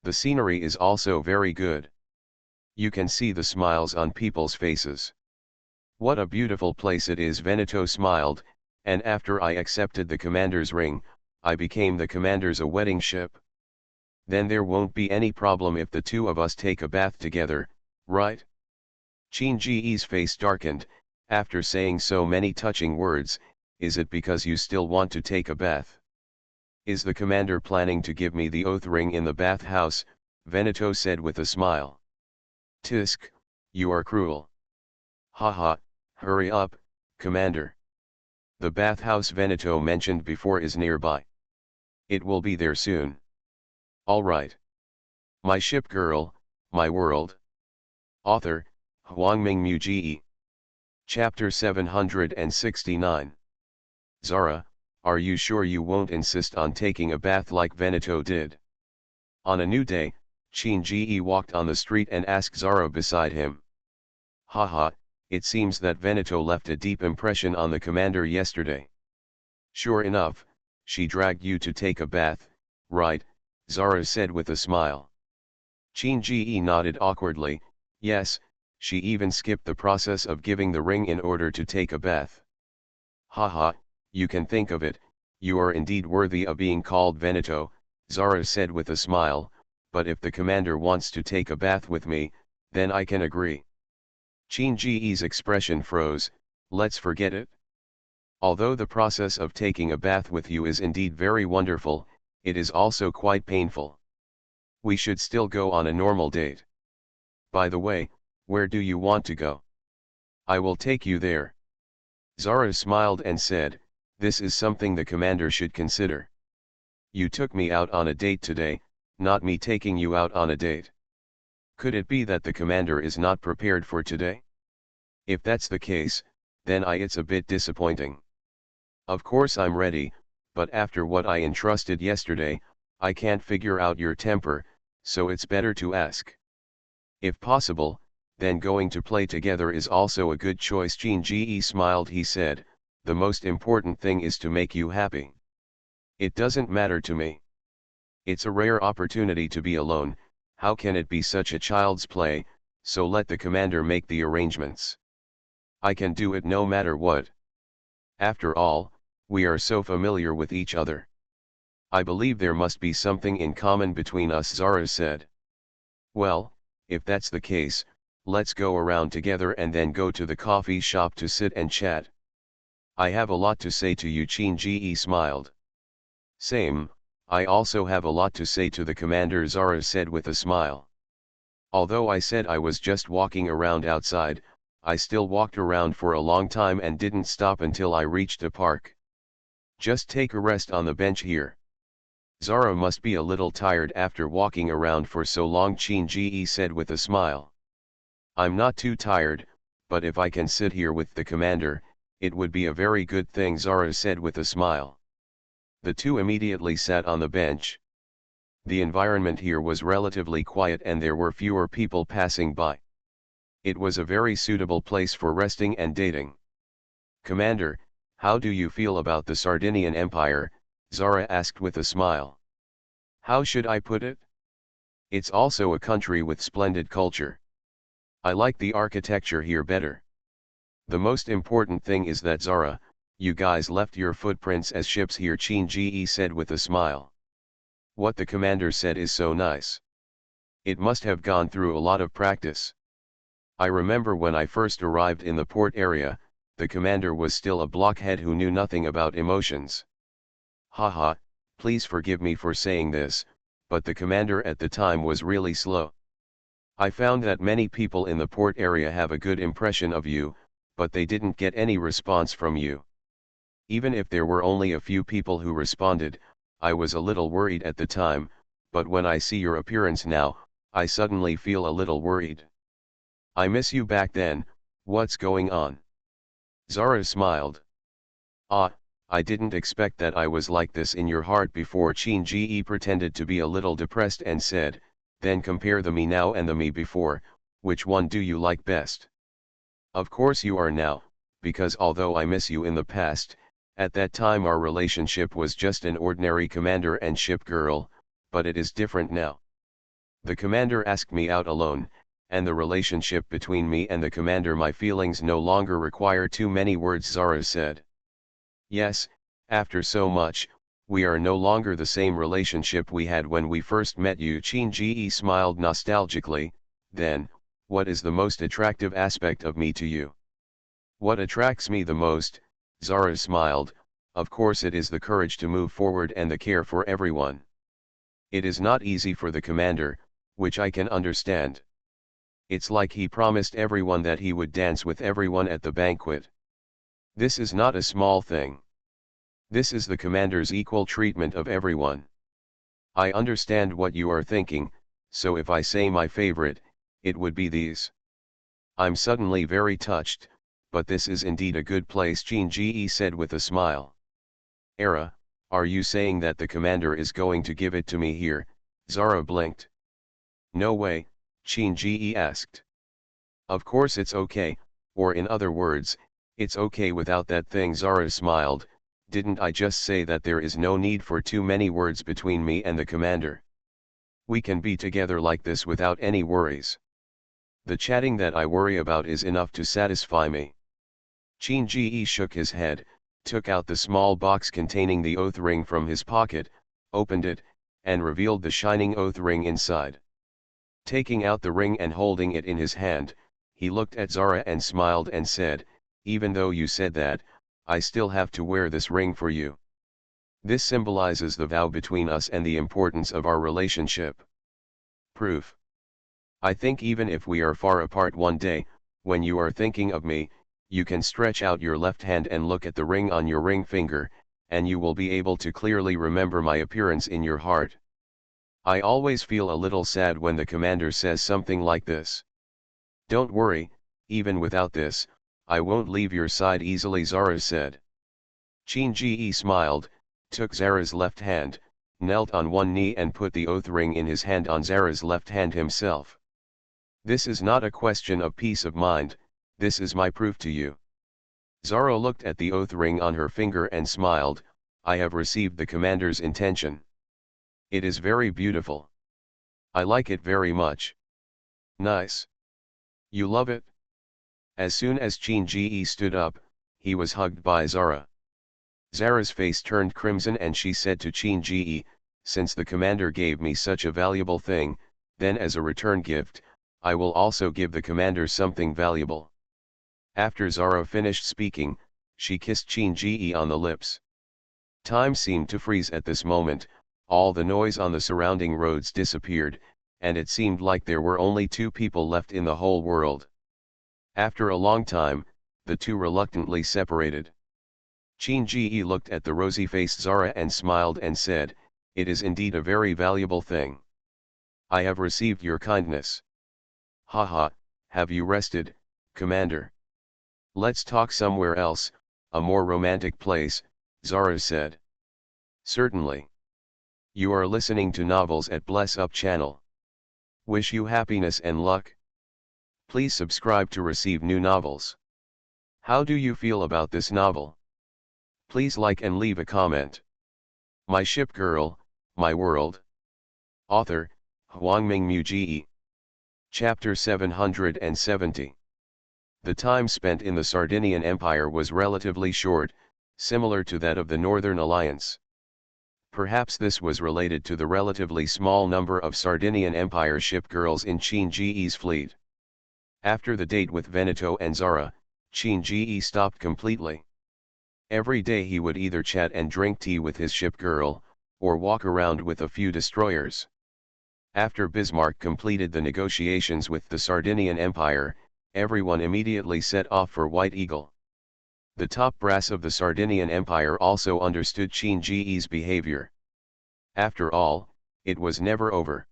The scenery is also very good. You can see the smiles on people's faces. What a beautiful place it is, Veneto smiled, and after I accepted the commander's ring, I became the commander's a wedding ship. Then there won't be any problem if the two of us take a bath together, right? Qin face darkened. After saying so many touching words, is it because you still want to take a bath? Is the commander planning to give me the oath ring in the bathhouse? Veneto said with a smile. Tisk, you are cruel. Haha, hurry up, Commander. The bathhouse Veneto mentioned before is nearby. It will be there soon. All right. My Ship Girl, My World. Author, Huangming Muji. Chapter 769. Zara, are you sure you won't insist on taking a bath like Veneto did? On a new day, Qin walked on the street and asked Zara beside him. Haha, it seems that Veneto left a deep impression on the commander yesterday. Sure enough, she dragged you to take a bath, right? Zara said with a smile. Qin nodded awkwardly. Yes, she even skipped the process of giving the ring in order to take a bath. Haha, you can think of it, you are indeed worthy of being called Veneto, Zara said with a smile, but if the commander wants to take a bath with me, then I can agree. Qin expression froze. Let's forget it. Although the process of taking a bath with you is indeed very wonderful, it is also quite painful. We should still go on a normal date. By the way, where do you want to go? I will take you there. Zara smiled and said, this is something the commander should consider. You took me out on a date today, not me taking you out on a date. Could it be that the commander is not prepared for today? If that's the case, then it's a bit disappointing. Of course I'm ready, but after what I entrusted yesterday, I can't figure out your temper, so it's better to ask. If possible, then going to play together is also a good choice. Qin smiled. He said, the most important thing is to make you happy. It doesn't matter to me. It's a rare opportunity to be alone, how can it be such a child's play, so let the commander make the arrangements. I can do it no matter what. After all, we are so familiar with each other. I believe there must be something in common between us, Zara said. Well, if that's the case, let's go around together and then go to the coffee shop to sit and chat. I have a lot to say to you, Qin smiled. Same, I also have a lot to say to the commander, Zara said with a smile. Although I said I was just walking around outside, I still walked around for a long time and didn't stop until I reached a park. Just take a rest on the bench here. Zara must be a little tired after walking around for so long, Qin said with a smile. I'm not too tired, but if I can sit here with the commander, it would be a very good thing, Zara said with a smile. The two immediately sat on the bench. The environment here was relatively quiet and there were fewer people passing by. It was a very suitable place for resting and dating. Commander, How do you feel about the Sardinian Empire? Zara asked with a smile. How should I put it? It's also a country with splendid culture. I like the architecture here better. The most important thing is that Zara, you guys left your footprints as ships here, Shinji said with a smile. What the commander said is so nice. It must have gone through a lot of practice. I remember when I first arrived in the port area, the commander was still a blockhead who knew nothing about emotions. Haha, please forgive me for saying this, but the commander at the time was really slow. I found that many people in the port area have a good impression of you, but they didn't get any response from you. Even if there were only a few people who responded, I was a little worried at the time, but when I see your appearance now, I suddenly feel a little worried. I miss you back then. What's going on? Zara smiled. Ah, I didn't expect that I was like this in your heart before. Shinji pretended to be a little depressed and said, then compare the me now and the me before, which one do you like best? Of course you are now, because although I miss you in the past, at that time our relationship was just an ordinary commander and ship girl, but it is different now. The commander asked me out alone, and the relationship between me and the commander, my feelings no longer require too many words, Zara said. Yes, after so much, we are no longer the same relationship we had when we first met you. Shinji smiled nostalgically. Then, what is the most attractive aspect of me to you? What attracts me the most? Zara smiled. Of course it is the courage to move forward and the care for everyone. It is not easy for the commander, which I can understand. It's like he promised everyone that he would dance with everyone at the banquet. This is not a small thing. This is the commander's equal treatment of everyone. I understand what you are thinking, so if I say my favorite, it would be these. I'm suddenly very touched, but this is indeed a good place, Shinji said with a smile. Era, are you saying that the commander is going to give it to me here? Zara blinked. No way, Shinji asked. Of course it's okay, or in other words, it's okay without that thing. Zara smiled. Didn't I just say that there is no need for too many words between me and the commander? We can be together like this without any worries. The chatting that I worry about is enough to satisfy me. Shinji shook his head, took out the small box containing the oath ring from his pocket, opened it, and revealed the shining oath ring inside. Taking out the ring and holding it in his hand, he looked at Zara and smiled and said, even though you said that, I still have to wear this ring for you. This symbolizes the vow between us and the importance of our relationship. Proof. I think even if we are far apart one day, when you are thinking of me, you can stretch out your left hand and look at the ring on your ring finger, and you will be able to clearly remember my appearance in your heart. I always feel a little sad when the commander says something like this. Don't worry, even without this, I won't leave your side easily, Zara said. Shinji smiled, took Zara's left hand, knelt on one knee and put the oath ring in his hand on Zara's left hand himself. This is not a question of peace of mind, this is my proof to you. Zara looked at the oath ring on her finger and smiled. I have received the commander's intention. It is very beautiful. I like it very much. Nice. You love it? As soon as Shinji stood up, he was hugged by Zara. Zara's face turned crimson and she said to Shinji, since the commander gave me such a valuable thing, then as a return gift, I will also give the commander something valuable. After Zara finished speaking, she kissed Shinji on the lips. Time seemed to freeze at this moment, all the noise on the surrounding roads disappeared, and it seemed like there were only two people left in the whole world. After a long time, the two reluctantly separated. Shinji looked at the rosy-faced Zara and smiled and said, it is indeed a very valuable thing. I have received your kindness. Haha, have you rested, Commander? Let's talk somewhere else, a more romantic place, Zara said. Certainly. You are listening to Novels at Bless Up channel. Wish you happiness and luck. Please subscribe to receive new novels. How do you feel about this novel? Please like and leave a comment. My Ship Girl, My World. Author, Huangming Muji. Chapter 770. The time spent in the Sardinian Empire was relatively short, similar to that of the Northern Alliance. Perhaps this was related to the relatively small number of Sardinian Empire ship girls in Qin Ji's fleet. After the date with Veneto and Zara, Qin Ji stopped completely. Every day he would either chat and drink tea with his ship girl, or walk around with a few destroyers. After Bismarck completed the negotiations with the Sardinian Empire, everyone immediately set off for White Eagle. The top brass of the Sardinian Empire also understood Qin Ji's behavior. After all, it was never over.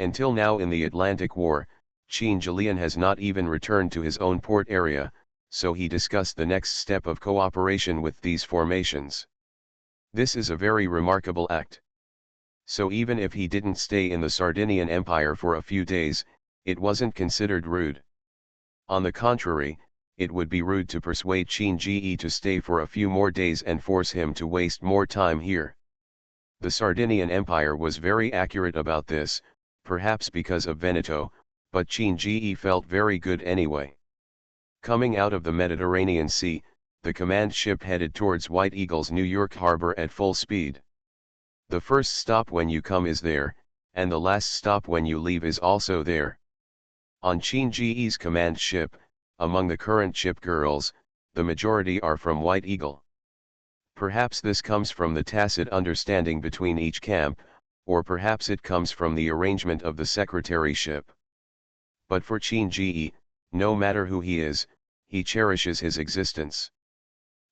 Until now in the Atlantic War, Qin Jilian has not even returned to his own port area, so he discussed the next step of cooperation with these formations. This is a very remarkable act. So even if he didn't stay in the Sardinian Empire for a few days, it wasn't considered rude. On the contrary, it would be rude to persuade Qin Ji to stay for a few more days and force him to waste more time here. The Sardinian Empire was very accurate about this, perhaps because of Veneto, but Qin Ji felt very good anyway. Coming out of the Mediterranean Sea, the command ship headed towards White Eagle's New York harbor at full speed. The first stop when you come is there, and the last stop when you leave is also there. On Qin Ji's command ship, among the current ship girls, the majority are from White Eagle. Perhaps this comes from the tacit understanding between each camp, or perhaps it comes from the arrangement of the secretaryship. But for Qin Ji, no matter who he is, he cherishes his existence.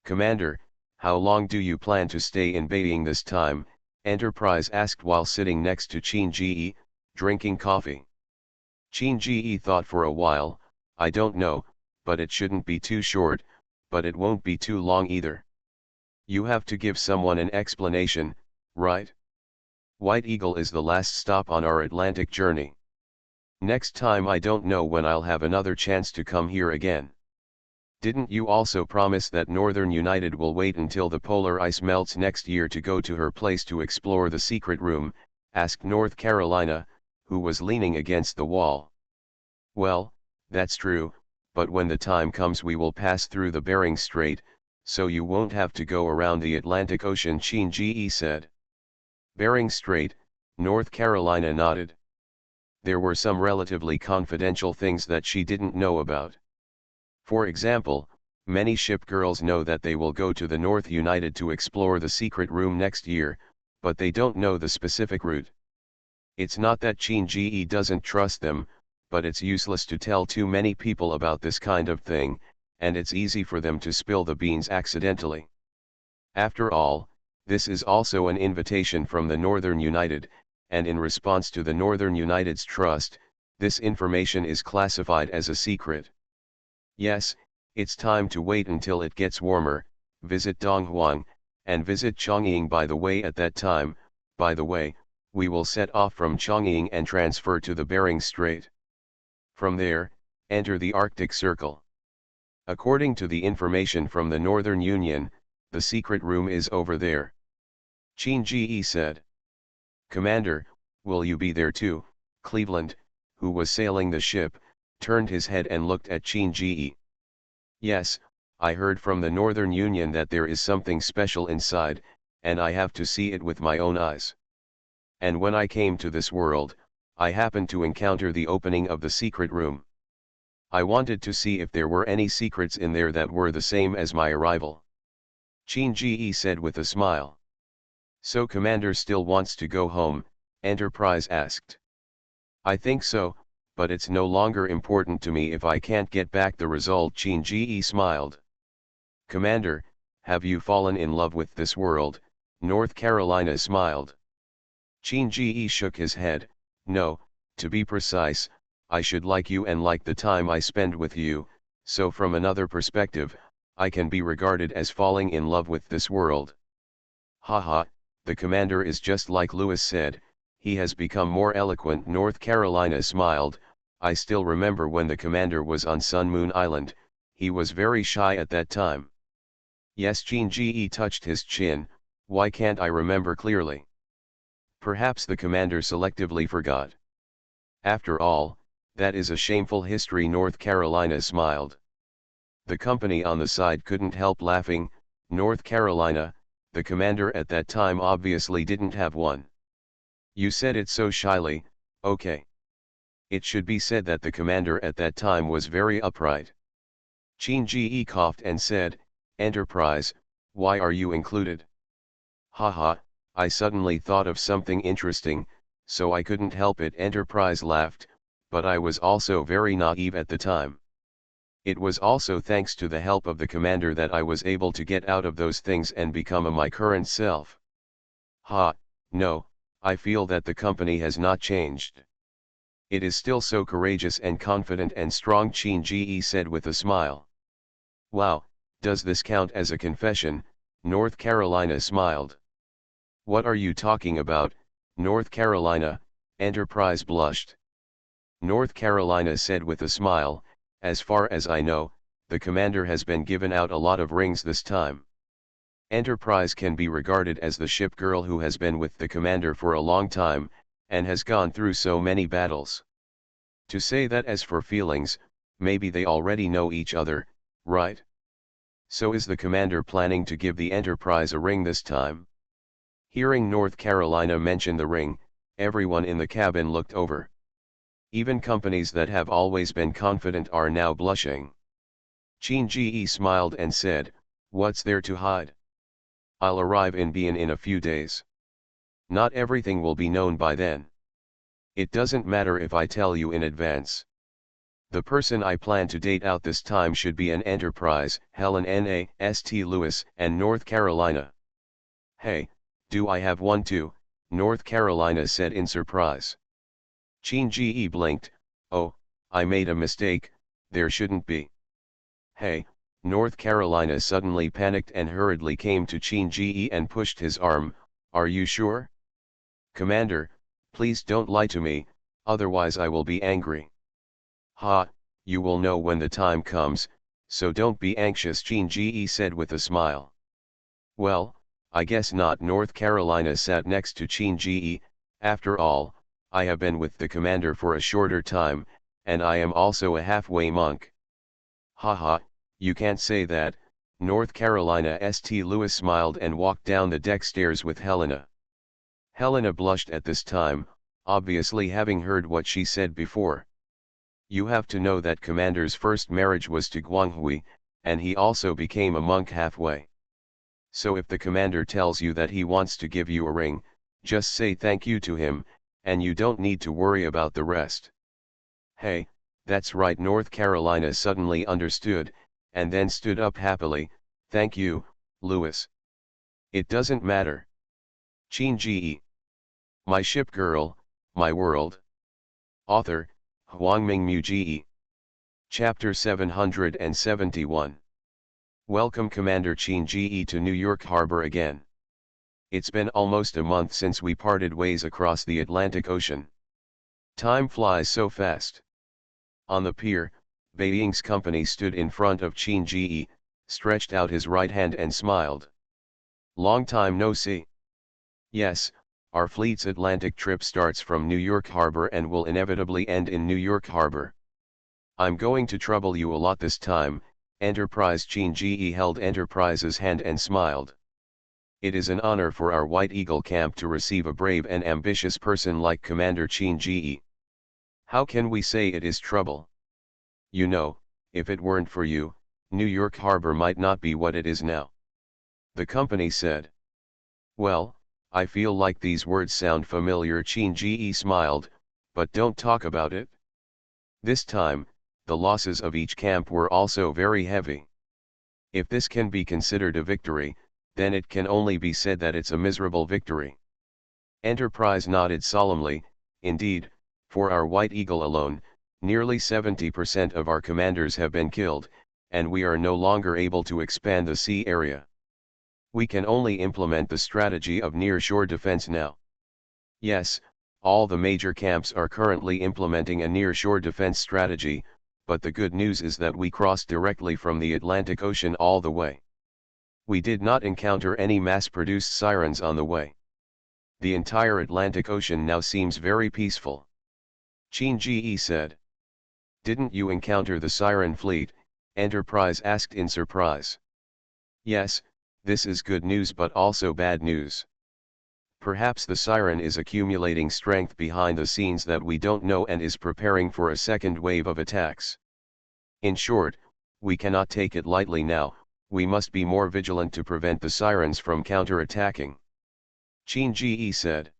"Commander, how long do you plan to stay in Beijing this time?" Enterprise asked while sitting next to Qin Ji, drinking coffee. Qin Ji thought for a while. "I don't know, but it shouldn't be too short, but it won't be too long either. You have to give someone an explanation, right? White Eagle is the last stop on our Atlantic journey. Next time I don't know when I'll have another chance to come here again." "Didn't you also promise that Northern United will wait until the polar ice melts next year to go to her place to explore the secret room?" asked North Carolina, who was leaning against the wall. "Well, that's true, but when the time comes we will pass through the Bering Strait, so you won't have to go around the Atlantic Ocean," Qin Ji said. "Bering Strait," North Carolina nodded. There were some relatively confidential things that she didn't know about. For example, many ship girls know that they will go to the North United to explore the secret room next year, but they don't know the specific route. It's not that Qin Ji doesn't trust them, but it's useless to tell too many people about this kind of thing, and it's easy for them to spill the beans accidentally. After all, this is also an invitation from the Northern United, and in response to the Northern United's trust, this information is classified as a secret. Yes, it's time to wait until it gets warmer, visit Donghuang, and visit Chongqing. By the way, at that time, we will set off from Chongqing and transfer to the Bering Strait. From there, enter the Arctic Circle. According to the information from the Northern Union, the secret room is over there." Qin Ji said. "Commander, will you be there too?" Cleveland, who was sailing the ship, turned his head and looked at Qin Ji. "Yes, I heard from the Northern Union that there is something special inside, and I have to see it with my own eyes. And when I came to this world, I happened to encounter the opening of the secret room. I wanted to see if there were any secrets in there that were the same as my arrival." Qin Ji said with a smile. "So Commander still wants to go home?" Enterprise asked. "I think so, but it's no longer important to me if I can't get back the result." Qin Ji smiled. "Commander, have you fallen in love with this world?" North Carolina smiled. Qin Ji shook his head. "No, to be precise, I should like you and like the time I spend with you, so from another perspective, I can be regarded as falling in love with this world." "Haha, the commander is just like Lewis said, he has become more eloquent." North Carolina smiled. "I still remember when the commander was on Sun Moon Island, he was very shy at that time." Yes, Gene touched his chin. Why can't I remember clearly? Perhaps the commander selectively forgot. After all, that is a shameful history. North Carolina smiled. The company on the side couldn't help laughing. North Carolina, the commander at that time obviously didn't have one. You said it so shyly, okay. It should be said that the commander at that time was very upright. Gene coughed and said, Enterprise, why are you included? Haha, I suddenly thought of something interesting, so I couldn't help it. Enterprise laughed, but I was also very naive at the time. It was also thanks to the help of the commander that I was able to get out of those things and become my current self. Ha, no, I feel that the company has not changed. It is still so courageous and confident and strong, Gene said with a smile. Wow, does this count as a confession? North Carolina smiled. What are you talking about, North Carolina? Enterprise blushed. North Carolina said with a smile, as far as I know, the commander has been given out a lot of rings this time. Enterprise can be regarded as the ship girl who has been with the commander for a long time, and has gone through so many battles. To say that as for feelings, maybe they already know each other, right? So is the commander planning to give the Enterprise a ring this time? Hearing North Carolina mention the ring, everyone in the cabin looked over. Even companies that have always been confident are now blushing. Gene smiled and said, what's there to hide? I'll arrive in Bien in a few days. Not everything will be known by then. It doesn't matter if I tell you in advance. The person I plan to date out this time should be an Enterprise, Helen N.A.S.T. Lewis, and North Carolina. Hey, do I have one too? North Carolina said in surprise. Gene blinked, oh, I made a mistake, there shouldn't be. Hey, North Carolina suddenly panicked and hurriedly came to Gene and pushed his arm, are you sure? Commander, please don't lie to me, otherwise I will be angry. Ha, you will know when the time comes, so don't be anxious, Gene said with a smile. Well, I guess not. North Carolina sat next to Gene. After all, I have been with the commander for a shorter time, and I am also a halfway monk. Haha, you can't say that. North Carolina St. Louis smiled and walked down the deck stairs with Helena. Helena blushed at this time, obviously having heard what she said before. You have to know that commander's first marriage was to Guanghui, and he also became a monk halfway. So if the commander tells you that he wants to give you a ring, just say thank you to him, and you don't need to worry about the rest. Hey, that's right. North Carolina suddenly understood, and then stood up happily, thank you, Lewis. It doesn't matter. Gene. My ship girl, my world. Author, Huangming Mu. Chapter 771. Welcome Commander Gene to New York Harbor again. It's been almost a month since we parted ways across the Atlantic Ocean. Time flies so fast. On the pier, Beiying's company stood in front of Gene, stretched out his right hand and smiled. Long time no see. Yes, our fleet's Atlantic trip starts from New York Harbor and will inevitably end in New York Harbor. I'm going to trouble you a lot this time, Enterprise. Gene held Enterprise's hand and smiled. It is an honor for our White Eagle camp to receive a brave and ambitious person like Commander Gene. How can we say it is trouble? You know, if it weren't for you, New York Harbor might not be what it is now. The company said. Well, I feel like these words sound familiar. Gene smiled, but don't talk about it. This time, the losses of each camp were also very heavy. If this can be considered a victory, then it can only be said that it's a miserable victory. Enterprise nodded solemnly. Indeed, for our White Eagle alone, nearly 70% of our commanders have been killed, and we are no longer able to expand the sea area. We can only implement the strategy of near-shore defense now. Yes, all the major camps are currently implementing a near-shore defense strategy, but the good news is that we crossed directly from the Atlantic Ocean all the way. We did not encounter any mass-produced sirens on the way. The entire Atlantic Ocean now seems very peaceful. Qin said. Didn't you encounter the siren fleet? Enterprise asked in surprise. Yes, this is good news but also bad news. Perhaps the siren is accumulating strength behind the scenes that we don't know and is preparing for a second wave of attacks. In short, we cannot take it lightly now, we must be more vigilant to prevent the sirens from counter-attacking. Qin said.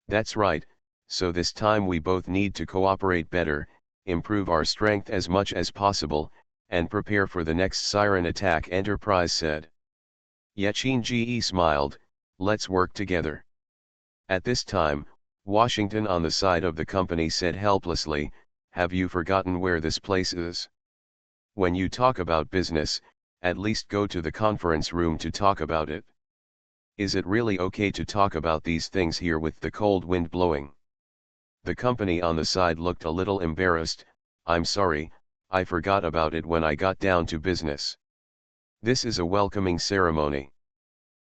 That's right, so this time we both need to cooperate better, improve our strength as much as possible, and prepare for the next siren attack, Enterprise said. Yet Qin smiled, let's work together. At this time, Washington on the side of the company said helplessly, have you forgotten where this place is? When you talk about business, at least go to the conference room to talk about it. Is it really okay to talk about these things here with the cold wind blowing? The company on the side looked a little embarrassed. I'm sorry, I forgot about it when I got down to business. This is a welcoming ceremony.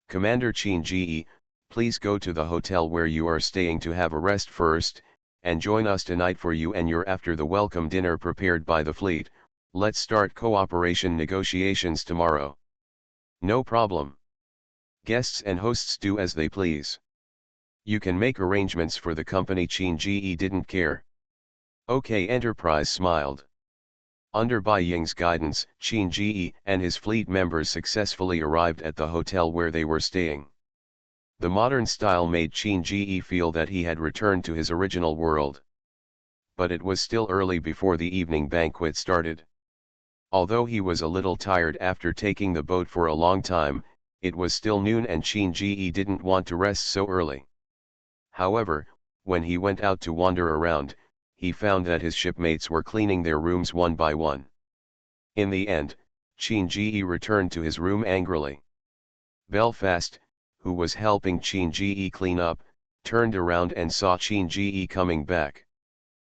Commander Qin, please go to the hotel where you are staying to have a rest first, and join us tonight for you and your after the welcome dinner prepared by the fleet. Let's start cooperation negotiations tomorrow. No problem. Guests and hosts do as they please. You can make arrangements for the company. Qin didn't care. Okay, Enterprise smiled. Under Bai Ying's guidance, Qin and his fleet members successfully arrived at the hotel where they were staying. The modern style made Qin feel that he had returned to his original world. But it was still early before the evening banquet started. Although he was a little tired after taking the boat for a long time, it was still noon and Qin didn't want to rest so early. However, when he went out to wander around, he found that his shipmates were cleaning their rooms one by one. In the end, Qin returned to his room angrily. Belfast, who was helping Qin clean up, turned around and saw Qin coming back.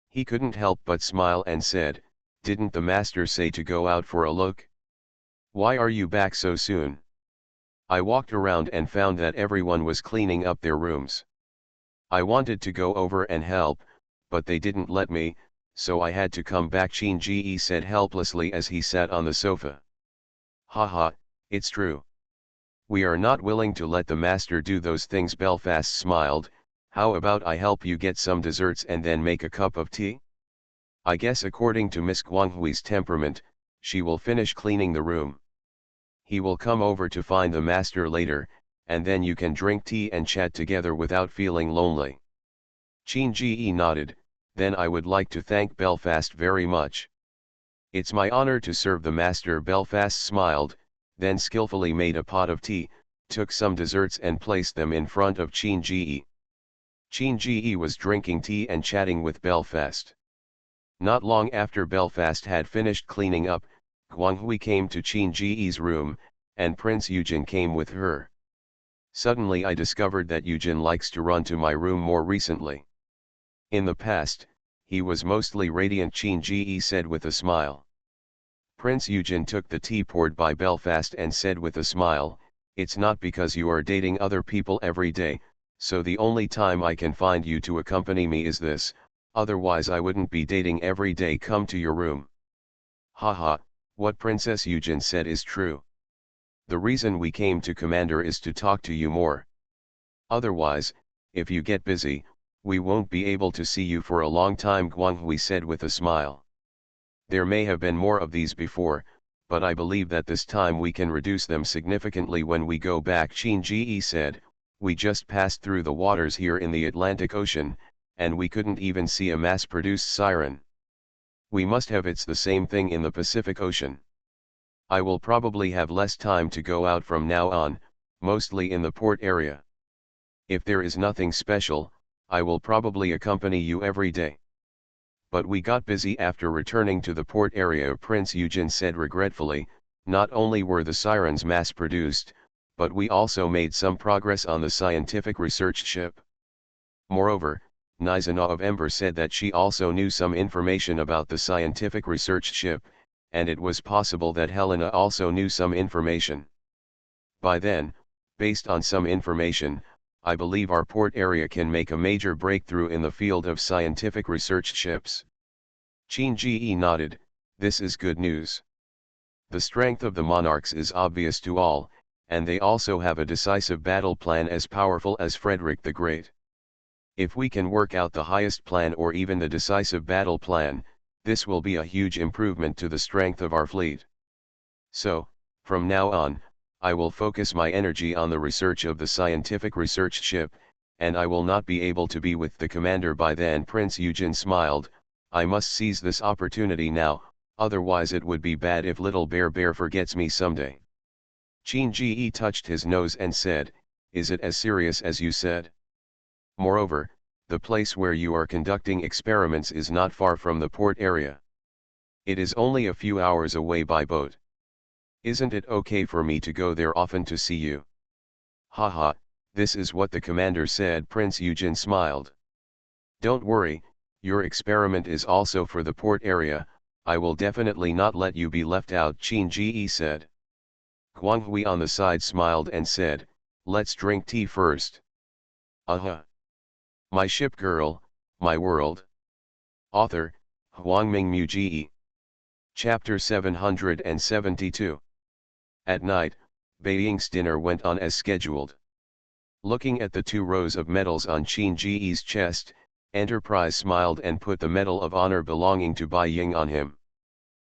He couldn't help but smile and said, "Didn't the master say to go out for a look? Why are you back so soon?" "I walked around and found that everyone was cleaning up their rooms. I wanted to go over and help, but they didn't let me, so I had to come back," Qin said helplessly as he sat on the sofa. "Haha, it's true. We are not willing to let the master do those things," Belfast smiled. "How about I help you get some desserts and then make a cup of tea? I guess according to Miss Guanghui's temperament, she will finish cleaning the room. He will come over to find the master later, and then you can drink tea and chat together without feeling lonely." Qin nodded. "Then I would like to thank Belfast very much." "It's my honor to serve the master," Belfast smiled, then skillfully made a pot of tea, took some desserts and placed them in front of Qin. Qin was drinking tea and chatting with Belfast. Not long after Belfast had finished cleaning up, Guanghui came to Qin's room, and Prince Eugene came with her. "Suddenly I discovered that Eugene likes to run to my room more recently. In the past, he was mostly radiant," Qin said with a smile. Prince Eugene took the tea poured by Belfast and said with a smile, "It's not because you are dating other people every day, so the only time I can find you to accompany me is this, otherwise I wouldn't be dating every day. Come to your room." "Haha, what Princess Eugene said is true. The reason we came to Commander is to talk to you more. Otherwise, if you get busy, we won't be able to see you for a long time," Guanghui said with a smile. "There may have been more of these before, but I believe that this time we can reduce them significantly when we go back," Qin said. "We just passed through the waters here in the Atlantic Ocean, and we couldn't even see a mass-produced siren. We must have it's the same thing in the Pacific Ocean. I will probably have less time to go out from now on, mostly in the port area. If there is nothing special, I will probably accompany you every day." "But we got busy after returning to the port area," Prince Eugene said regretfully. "Not only were the sirens mass-produced, but we also made some progress on the scientific research ship. Moreover, Nizana of Ember said that she also knew some information about the scientific research ship, and it was possible that Helena also knew some information. By then, based on some information, I believe our port area can make a major breakthrough in the field of scientific research ships. Qin Ji nodded. This is good news. The strength of the monarchs is obvious to all, and they also have a decisive battle plan as powerful as Frederick the Great. If we can work out the highest plan or even the decisive battle plan, this will be a huge improvement to the strength of our fleet. So, from now on, I will focus my energy on the research of the scientific research ship, and I will not be able to be with the commander by then. Prince Eugen smiled. I must seize this opportunity now, otherwise it would be bad if little Bear forgets me someday. Qin Ji touched his nose and said, is it as serious as you said? Moreover, the place where you are conducting experiments is not far from the port area. It is only a few hours away by boat. Isn't it okay for me to go there often to see you? Haha, this is what the commander said. Prince Eugen smiled. Don't worry, your experiment is also for the port area, I will definitely not let you be left out, Qin Ji said. Guang Hui on the side smiled and said, let's drink tea first. My Ship Girl, My World. Author, Huangming Mu. Chapter 772. At night, Beiying's dinner went on as scheduled. Looking at the 2 rows of medals on Qin Ji's chest, Enterprise smiled and put the Medal of Honor belonging to Bai Ying on him.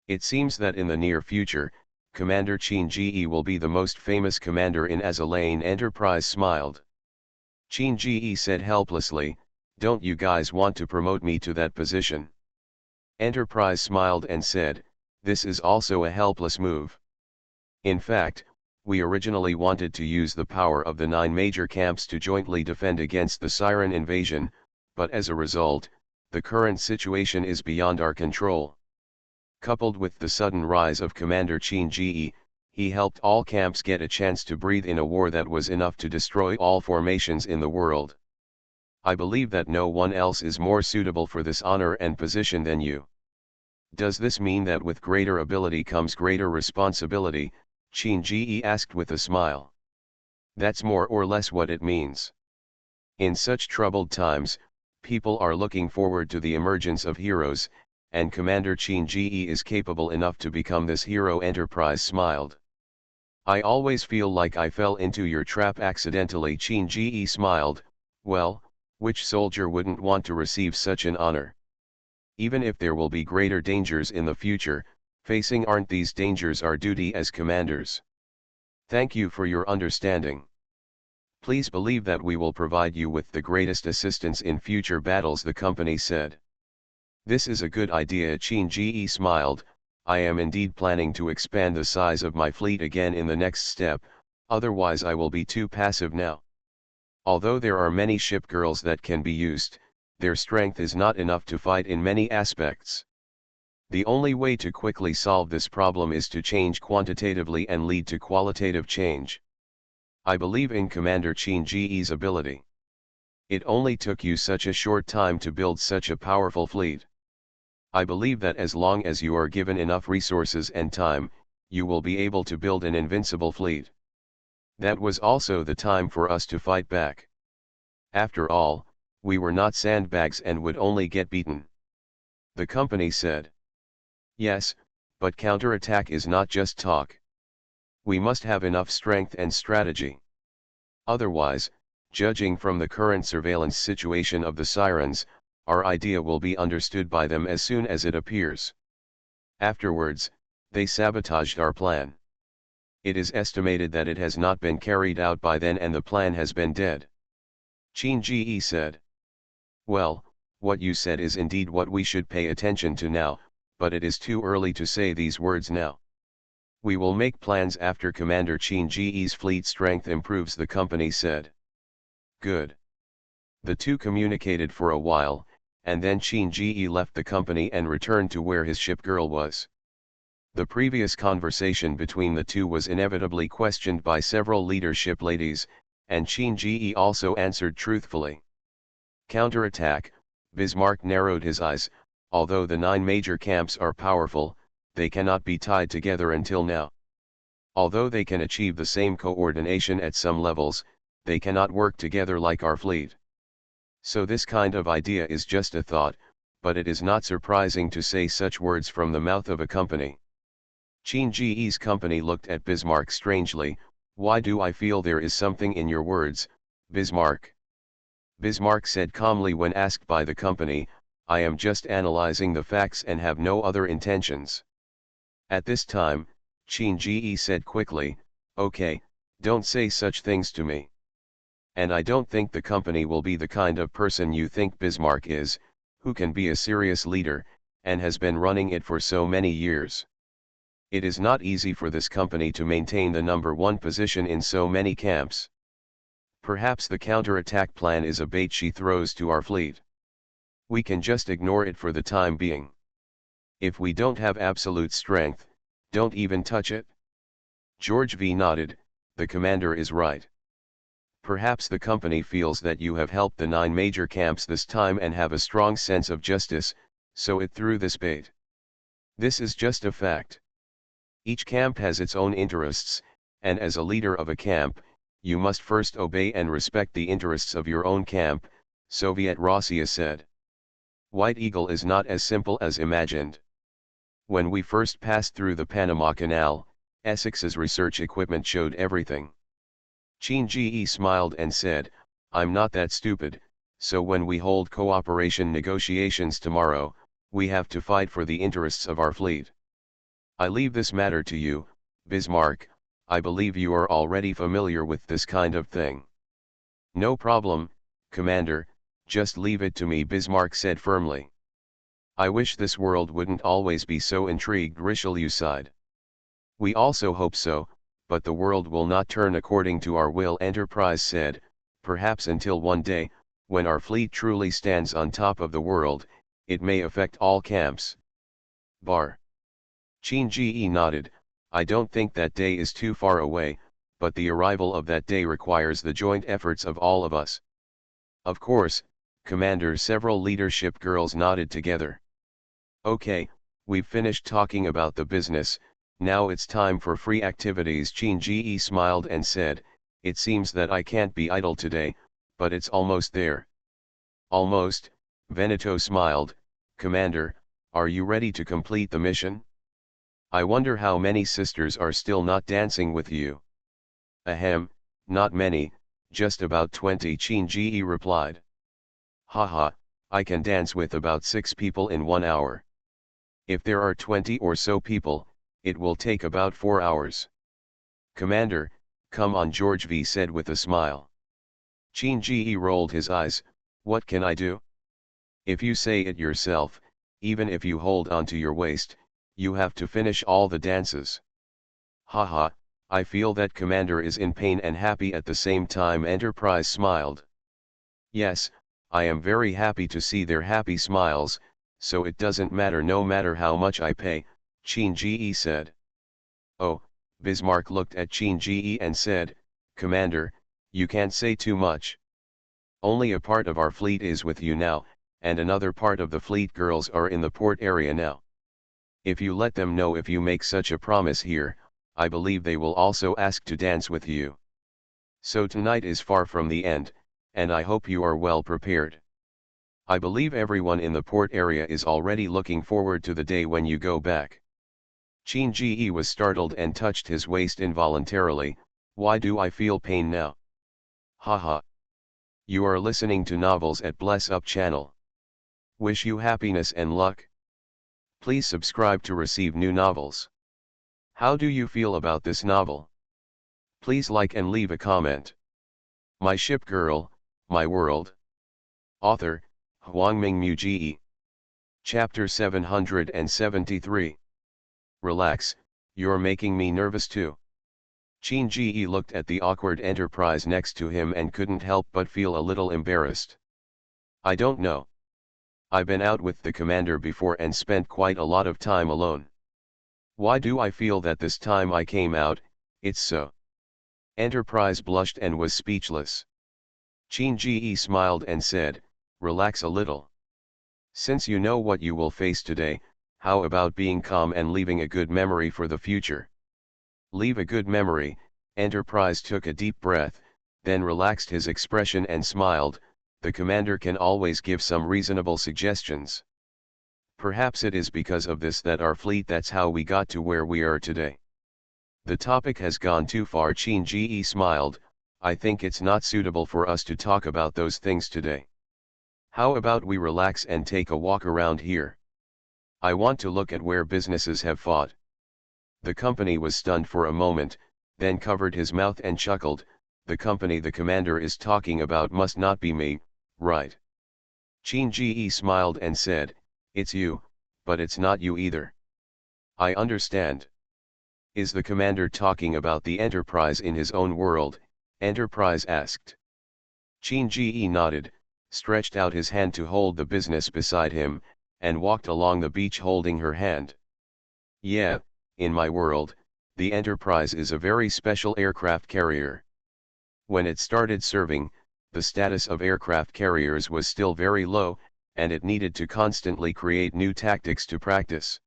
It seems that in the near future, Commander Qin Ji will be the most famous commander in Azalane. Enterprise smiled. Qin Ji said helplessly, don't you guys want to promote me to that position? Enterprise smiled and said, this is also a helpless move. In fact, we originally wanted to use the power of the 9 major camps to jointly defend against the Siren invasion, but as a result, the current situation is beyond our control. Coupled with the sudden rise of Commander Qin Ji, he helped all camps get a chance to breathe in a war that was enough to destroy all formations in the world. I believe that no one else is more suitable for this honor and position than you. Does this mean that with greater ability comes greater responsibility? Qin Ji asked with a smile. That's more or less what it means. In such troubled times, people are looking forward to the emergence of heroes, and Commander Qin Ji is capable enough to become this hero. Enterprise smiled. I always feel like I fell into your trap accidentally. Qin Ji smiled. Well, which soldier wouldn't want to receive such an honor? Even if there will be greater dangers in the future, facing aren't these dangers our duty as commanders? Thank you for your understanding. Please believe that we will provide you with the greatest assistance in future battles, the company said. This is a good idea. Qin Ji smiled. I am indeed planning to expand the size of my fleet again in the next step, otherwise I will be too passive now. Although there are many ship girls that can be used, their strength is not enough to fight in many aspects. The only way to quickly solve this problem is to change quantitatively and lead to qualitative change. I believe in Commander Qin Ji's ability. It only took you such a short time to build such a powerful fleet. I believe that as long as you are given enough resources and time, you will be able to build an invincible fleet. That was also the time for us to fight back. After all, we were not sandbags and would only get beaten. The company said. Yes, but counterattack is not just talk. We must have enough strength and strategy. Otherwise, judging from the current surveillance situation of the Sirens, our idea will be understood by them as soon as it appears. Afterwards, they sabotaged our plan. It is estimated that it has not been carried out by then and the plan has been dead. Qin Ji said. Well, what you said is indeed what we should pay attention to now, but it is too early to say these words now. We will make plans after Commander Qin Ji's fleet strength improves, the company said. Good. The two communicated for a while, and then Qin Ji left the company and returned to where his ship girl was. The previous conversation between the two was inevitably questioned by several leadership ladies, and Qin Ji also answered truthfully. Counterattack, Bismarck narrowed his eyes. Although the 9 major camps are powerful, they cannot be tied together until now. Although they can achieve the same coordination at some levels, they cannot work together like our fleet. So this kind of idea is just a thought, but it is not surprising to say such words from the mouth of a company. Qin Ji's company looked at Bismarck strangely. Why do I feel there is something in your words, Bismarck? Bismarck said calmly when asked by the company, I am just analyzing the facts and have no other intentions. At this time, Qin Ji said quickly, okay, don't say such things to me. And I don't think the company will be the kind of person you think Bismarck is, who can be a serious leader, and has been running it for so many years. It is not easy for this company to maintain the #1 position in so many camps. Perhaps the counterattack plan is a bait she throws to our fleet. We can just ignore it for the time being. If we don't have absolute strength, don't even touch it. George V nodded, the commander is right. Perhaps the company feels that you have helped the 9 major camps this time and have a strong sense of justice, so it threw this bait. This is just a fact. Each camp has its own interests, and as a leader of a camp, you must first obey and respect the interests of your own camp, Soviet Rossiya said. White Eagle is not as simple as imagined. When we first passed through the Panama Canal, Essex's research equipment showed everything. Qin Ji smiled and said, I'm not that stupid, so when we hold cooperation negotiations tomorrow, we have to fight for the interests of our fleet. I leave this matter to you, Bismarck. I believe you are already familiar with this kind of thing. No problem, Commander, just leave it to me, Bismarck said firmly. I wish this world wouldn't always be so intrigued, Richelieu sighed. We also hope so, but the world will not turn according to our will, Enterprise said, perhaps until one day, when our fleet truly stands on top of the world, it may affect all camps. Bar. Qin Ji nodded, I don't think that day is too far away, but the arrival of that day requires the joint efforts of all of us. Of course, Commander. Several leadership girls nodded together. Okay, we've finished talking about the business, now it's time for free activities. Qin Ji smiled and said, it seems that I can't be idle today, but it's almost there. Almost, Veneto smiled, Commander, are you ready to complete the mission? I wonder how many sisters are still not dancing with you. Ahem, not many, just about 20, Qin Ji replied. Haha, I can dance with about 6 people in 1 hour. If there are 20 or so people, it will take about 4 hours. Commander, come on, George V said with a smile. Qin Ji rolled his eyes, what can I do? If you say it yourself, even if you hold on to your waist, you have to finish all the dances. Haha, I feel that Commander is in pain and happy at the same time. Enterprise smiled. Yes, I am very happy to see their happy smiles, so it doesn't matter no matter how much I pay, Qin Ji said. Oh, Bismarck looked at Qin Ji and said, Commander, you can't say too much. Only a part of our fleet is with you now, and another part of the fleet girls are in the port area now. If you let them know if you make such a promise here, I believe they will also ask to dance with you. So tonight is far from the end, and I hope you are well prepared. I believe everyone in the port area is already looking forward to the day when you go back. Qin Ji was startled and touched his waist involuntarily. Why do I feel pain now? Haha. You are listening to Novels at Bless Up channel. Wish you happiness and luck. Please subscribe to receive new novels. How do you feel about this novel? Please like and leave a comment. My Ship Girl, My World. Author, Huangming Mu. Chapter 773. Relax, you're making me nervous too. Qin Ji looked at the awkward Enterprise next to him and couldn't help but feel a little embarrassed. I don't know. I've been out with the commander before and spent quite a lot of time alone. Why do I feel that this time I came out, it's so? Enterprise blushed and was speechless. Qin Ji smiled and said, relax a little. Since you know what you will face today, how about being calm and leaving a good memory for the future? Leave a good memory. Enterprise took a deep breath, then relaxed his expression and smiled. The commander can always give some reasonable suggestions. Perhaps it is because of this that our fleet, that's how we got to where we are today. The topic has gone too far. Qin smiled. I think it's not suitable for us to talk about those things today. How about we relax and take a walk around here? I want to look at where businesses have fought. The company was stunned for a moment, then covered his mouth and chuckled. The company the commander is talking about must not be me, right? Qin smiled and said, it's you, but it's not you either. I understand. Is the commander talking about the Enterprise in his own world? Enterprise asked. Qin nodded, stretched out his hand to hold the business beside him, and walked along the beach holding her hand. Yeah, in my world, the Enterprise is a very special aircraft carrier. When it started serving, the status of aircraft carriers was still very low, and it needed to constantly create new tactics to practice.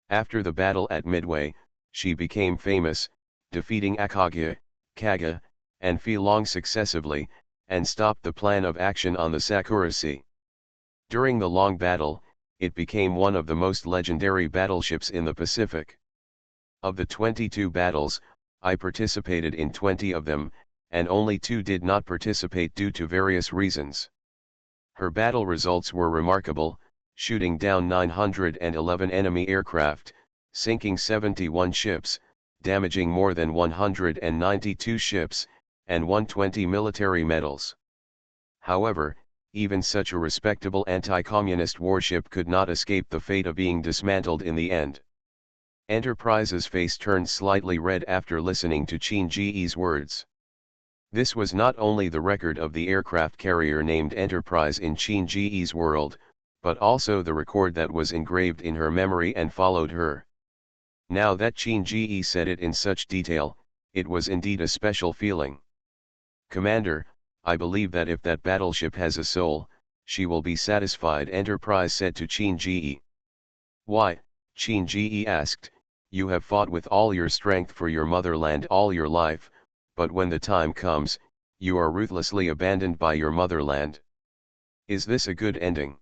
After the battle at Midway, she became famous, defeating Akagi, Kaga, and Filong successively, and stopped the plan of action on the Sakura Sea. During the long battle, it became one of the most legendary battleships in the Pacific. Of the 22 battles, I participated in 20 of them, and only 2 did not participate due to various reasons. Her battle results were remarkable, shooting down 911 enemy aircraft, sinking 71 ships, damaging more than 192 ships, and won 20 military medals. However, even such a respectable anti-communist warship could not escape the fate of being dismantled in the end. Enterprise's face turned slightly red after listening to Qin words. This was not only the record of the aircraft carrier named Enterprise in Qin world, but also the record that was engraved in her memory and followed her. Now that Qin said it in such detail, it was indeed a special feeling. Commander, I believe that if that battleship has a soul, she will be satisfied, Enterprise said to Qin. Why? Qin asked. You have fought with all your strength for your motherland all your life, but when the time comes, you are ruthlessly abandoned by your motherland. Is this a good ending?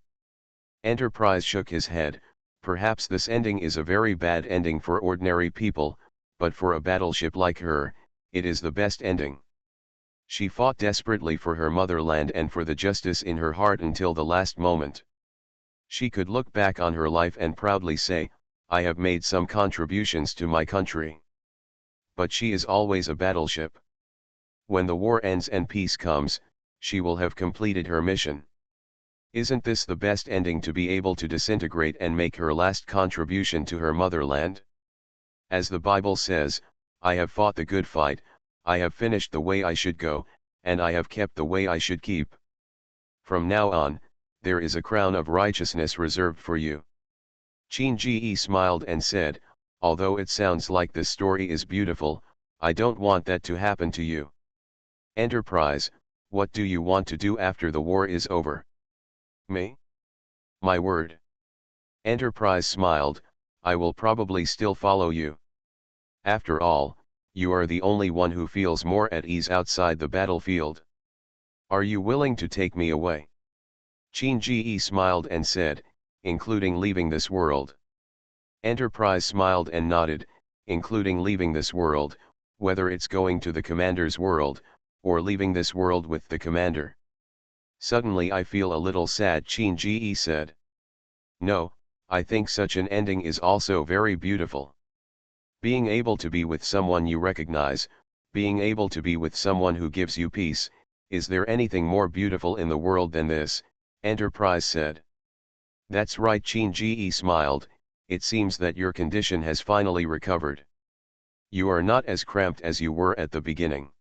Enterprise shook his head. Perhaps this ending is a very bad ending for ordinary people, but for a battleship like her, it is the best ending. She fought desperately for her motherland and for the justice in her heart until the last moment. She could look back on her life and proudly say, I have made some contributions to my country. But she is always a battleship. When the war ends and peace comes, she will have completed her mission. Isn't this the best ending, to be able to disintegrate and make her last contribution to her motherland? As the Bible says, I have fought the good fight, I have finished the way I should go, and I have kept the way I should keep. From now on, there is a crown of righteousness reserved for you. Qin smiled and said, although it sounds like this story is beautiful, I don't want that to happen to you. Enterprise, what do you want to do after the war is over? Me? My word. Enterprise smiled, I will probably still follow you. After all, you are the only one who feels more at ease outside the battlefield. Are you willing to take me away? Qin smiled and said, including leaving this world. Enterprise smiled and nodded, including leaving this world, whether it's going to the commander's world, or leaving this world with the commander. Suddenly I feel a little sad, Qin said. No, I think such an ending is also very beautiful. Being able to be with someone you recognize, being able to be with someone who gives you peace, is there anything more beautiful in the world than this? Enterprise said. That's right, Qin smiled, it seems that your condition has finally recovered. You are not as cramped as you were at the beginning.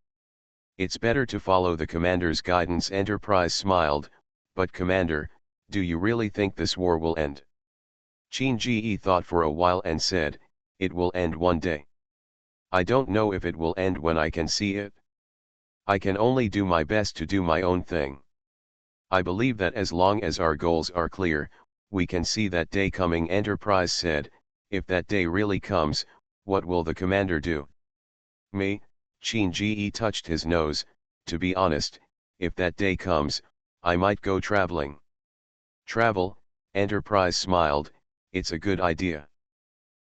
It's better to follow the commander's guidance, Enterprise smiled, but Commander, do you really think this war will end? Qin thought for a while and said, it will end one day. I don't know if it will end when I can see it. I can only do my best to do my own thing. I believe that as long as our goals are clear, we can see that day coming, Enterprise said. If that day really comes, what will the commander do? Me, Qin Ji touched his nose. To be honest, if that day comes, I might go traveling. Travel, Enterprise smiled, it's a good idea.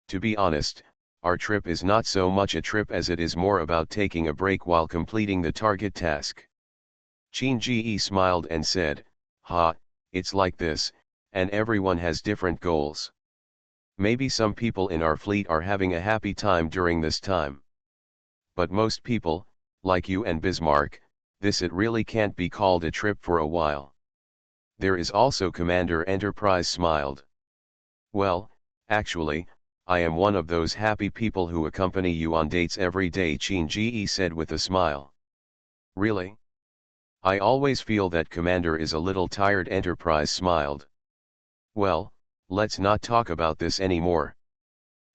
To be honest, our trip is not so much a trip as it is more about taking a break while completing the target task. Qin Ji smiled and said, "Ha, it's like this, and everyone has different goals. Maybe some people in our fleet are having a happy time during this time. But most people, like you and Bismarck, it really can't be called a trip for a while." There is also Commander Enterprise smiled. "Well, actually, I am one of those happy people who accompany you on dates every day," Qin Ji said with a smile. "Really? I always feel that Commander is a little tired," Enterprise smiled. "Well, let's not talk about this anymore.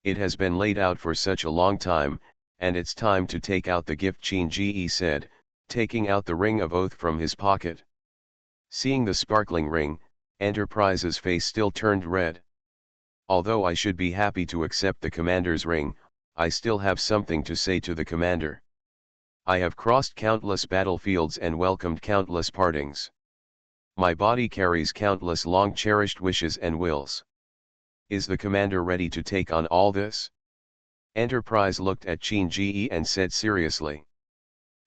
It has been laid out for such a long time, and it's time to take out the gift," Qin Ji said, taking out the ring of oath from his pocket. Seeing the sparkling ring, Enterprise's face still turned red. "Although I should be happy to accept the commander's ring, I still have something to say to the commander. I have crossed countless battlefields and welcomed countless partings. My body carries countless long-cherished wishes and wills. Is the commander ready to take on all this?" Enterprise looked at Qin Ji and said seriously.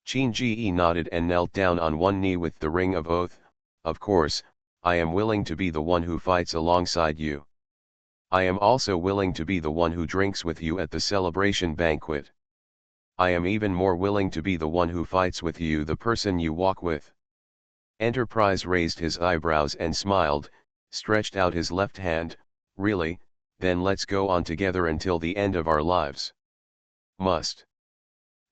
Qin Ji nodded and knelt down on one knee with the ring of oath. "Of course, I am willing to be the one who fights alongside you. I am also willing to be the one who drinks with you at the celebration banquet. I am even more willing to be the one who fights with you, the person you walk with." Enterprise raised his eyebrows and smiled, stretched out his left hand. "Really, then let's go on together until the end of our lives." "Must."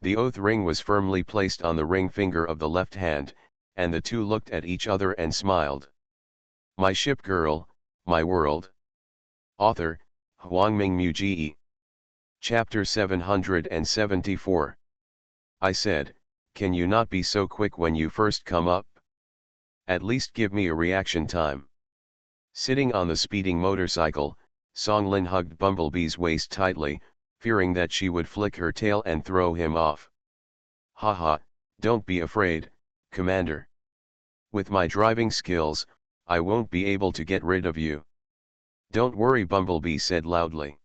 The oath ring was firmly placed on the ring finger of the left hand, and the two looked at each other and smiled. My Ship Girl, My World. Author, Huangming Muji. Chapter 774. I said, "Can you not be so quick when you first come up? At least give me a reaction time." Sitting on the speeding motorcycle, Songlin hugged Bumblebee's waist tightly, fearing that she would flick her tail and throw him off. "Haha, don't be afraid, Commander. With my driving skills, I won't be able to get rid of you." "Don't worry," Bumblebee said loudly.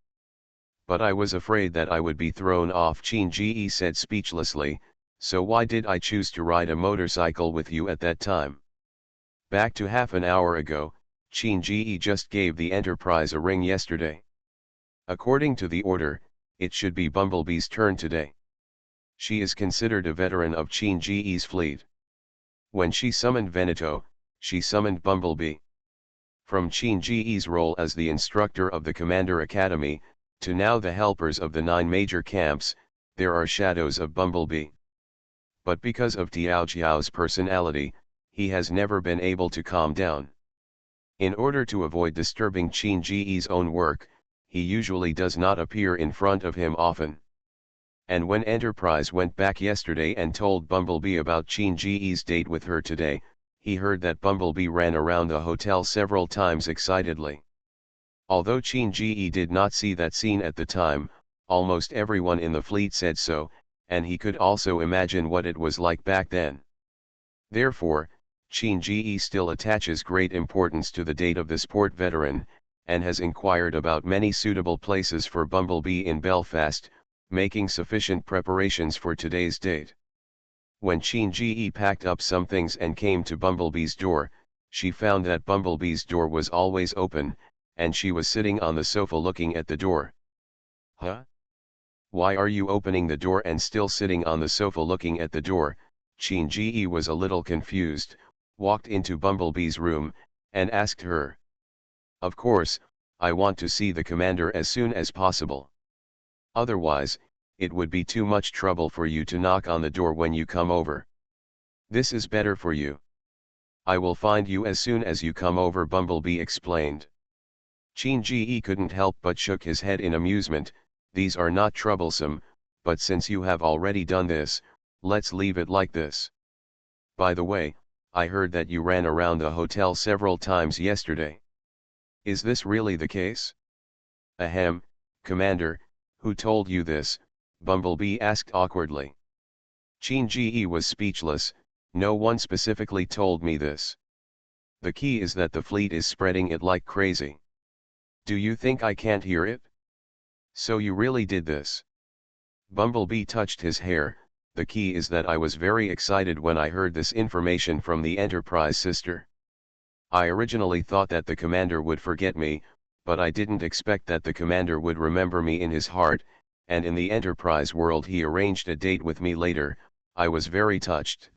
"But I was afraid that I would be thrown off," Qin Ji said speechlessly, "so why did I choose to ride a motorcycle with you at that time?" Back to half an hour ago, Qin Ji just gave the Enterprise a ring yesterday. According to the order, it should be Bumblebee's turn today. She is considered a veteran of Qin Ji's fleet. When she summoned Veneto, she summoned Bumblebee. From Qin Ji's role as the instructor of the Commander Academy, to now the helpers of the 9 major camps, there are shadows of Bumblebee. But because of Tiao Jiao's personality, he has never been able to calm down. In order to avoid disturbing Qin Ji's own work, he usually does not appear in front of him often. And when Enterprise went back yesterday and told Bumblebee about Qin Ji's date with her today, he heard that Bumblebee ran around the hotel several times excitedly. Although Qin Ji did not see that scene at the time, almost everyone in the fleet said so, and he could also imagine what it was like back then. Therefore, Qin Ji still attaches great importance to the date of this port veteran, and has inquired about many suitable places for Bumblebee in Belfast, making sufficient preparations for today's date. When Qin Ji packed up some things and came to Bumblebee's door, she found that Bumblebee's door was always open, and she was sitting on the sofa looking at the door. "Huh? Why are you opening the door and still sitting on the sofa looking at the door?" Qin Ji was a little confused, walked into Bumblebee's room, and asked her. "Of course, I want to see the commander as soon as possible. Otherwise, it would be too much trouble for you to knock on the door when you come over. This is better for you. I will find you as soon as you come over," Bumblebee explained. Qin Ji couldn't help but shook his head in amusement. "These are not troublesome, but since you have already done this, let's leave it like this. By the way, I heard that you ran around the hotel several times yesterday. Is this really the case?" "Ahem, Commander, who told you this?" Bumblebee asked awkwardly. Shinji was speechless. No one specifically told me this. The key is that the fleet is spreading it like crazy. Do you think I can't hear it? So you really did this? Bumblebee touched his hair. The key is that I was very excited when I heard this information from the Enterprise sister. I originally thought that the commander would forget me, but I didn't expect that the commander would remember me in his heart, and in the Enterprise world he arranged a date with me later. I was very touched.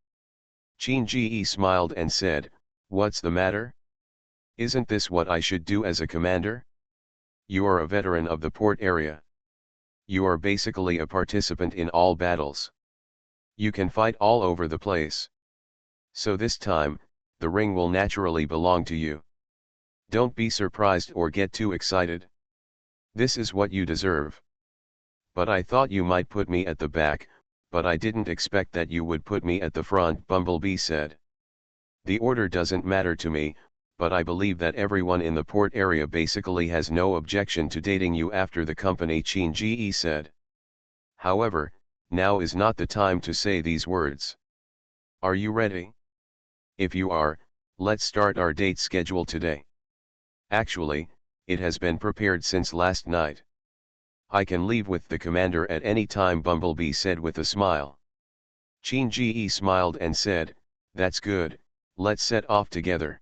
Shinji smiled and said, "What's the matter? Isn't this what I should do as a commander? You are a veteran of the port area. You are basically a participant in all battles. You can fight all over the place. So this time, the ring will naturally belong to you. Don't be surprised or get too excited. This is what you deserve. But I thought you might put me at the back, but I didn't expect that you would put me at the front," Bumblebee said. "The order doesn't matter to me, but I believe that everyone in the port area basically has no objection to dating you after the company," Shinji said. "However, now is not the time to say these words. Are you ready? If you are, let's start our date schedule today. Actually, it has been prepared since last night. I can leave with the commander at any time," Bumblebee said with a smile. Shinji smiled and said, "That's good, let's set off together.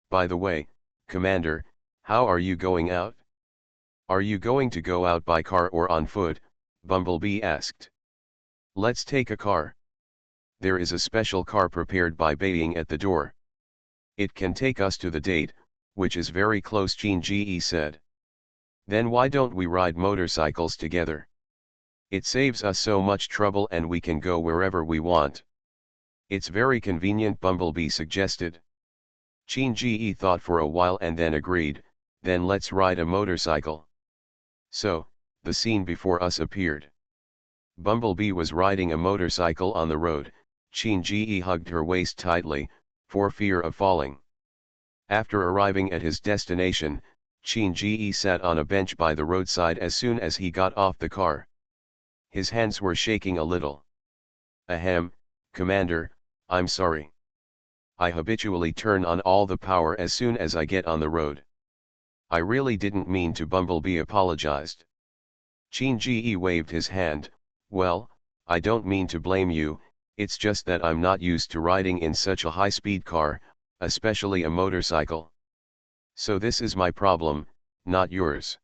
By the way, Commander, how are you going out? Are you going to go out by car or on foot?" Bumblebee asked. "Let's take a car. There is a special car prepared by Beiying at the door. It can take us to the date, which is very close," Shinji said. "Then why don't we ride motorcycles together? It saves us so much trouble and we can go wherever we want." "It's very convenient," Bumblebee suggested. Shinji thought for a while and then agreed, "Then let's ride a motorcycle." So, the scene before us appeared. Bumblebee was riding a motorcycle on the road. Shinji hugged her waist tightly, for fear of falling. After arriving at his destination, Shinji sat on a bench by the roadside as soon as he got off the car. His hands were shaking a little. "Ahem, Commander, I'm sorry. I habitually turn on all the power as soon as I get on the road. I really didn't mean to," Bumblebee apologized. Shinji waved his hand. "Well, I don't mean to blame you, it's just that I'm not used to riding in such a high-speed car, especially a motorcycle. So this is my problem, not yours.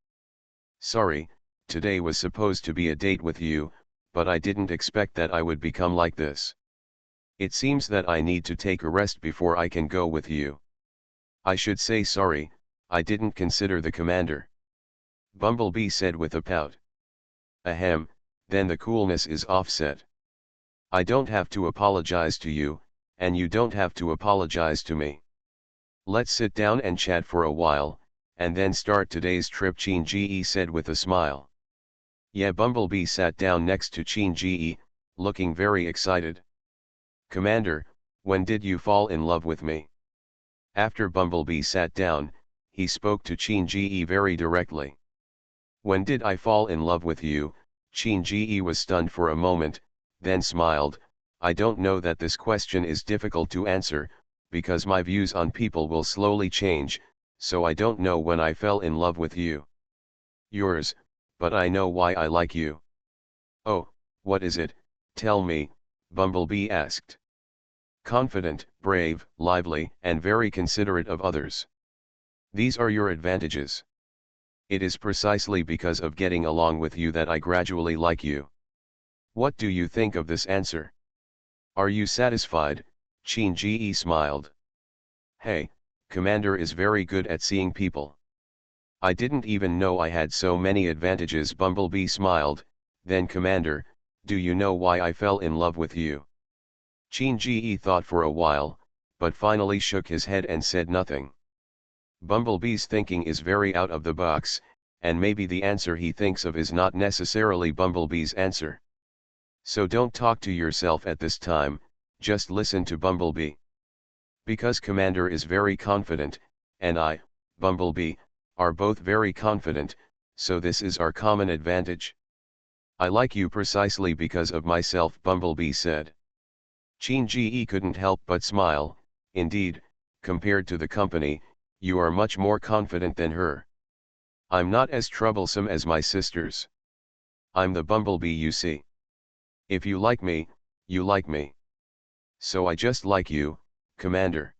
Sorry, today was supposed to be a date with you, but I didn't expect that I would become like this. It seems that I need to take a rest before I can go with you. I should say sorry, I didn't consider the commander," Bumblebee said with a pout. "Ahem, then the coolness is offset. I don't have to apologize to you, and you don't have to apologize to me. Let's sit down and chat for a while, and then start today's trip," Shinji said with a smile. Yeah, Bumblebee sat down next to Shinji, looking very excited. "Commander, when did you fall in love with me?" After Bumblebee sat down, he spoke to Shinji very directly. "When did I fall in love with you?" Shinji was stunned for a moment, then smiled. "I don't know, that this question is difficult to answer, because my views on people will slowly change, so I don't know when I fell in love with you. Yours, but I know why I like you." "Oh, what is it? Tell me," Bumblebee asked. "Confident, brave, lively, and very considerate of others. These are your advantages. It is precisely because of getting along with you that I gradually like you. What do you think of this answer? Are you satisfied?" Shinji smiled. "Hey, Commander is very good at seeing people. I didn't even know I had so many advantages," Bumblebee smiled. "Then Commander, do you know why I fell in love with you?" Shinji thought for a while, but finally shook his head and said nothing. Bumblebee's thinking is very out of the box, and maybe the answer he thinks of is not necessarily Bumblebee's answer. So don't talk to yourself at this time, just listen to Bumblebee. Because Commander is very confident, and I, Bumblebee, are both very confident, so this is our common advantage. I like you precisely because of myself, Bumblebee said. Qin-Ji couldn't help but smile. Indeed, compared to the company, you are much more confident than her. I'm not as troublesome as my sisters. I'm the Bumblebee, you see. If you like me, you like me. So I just like you, Commander.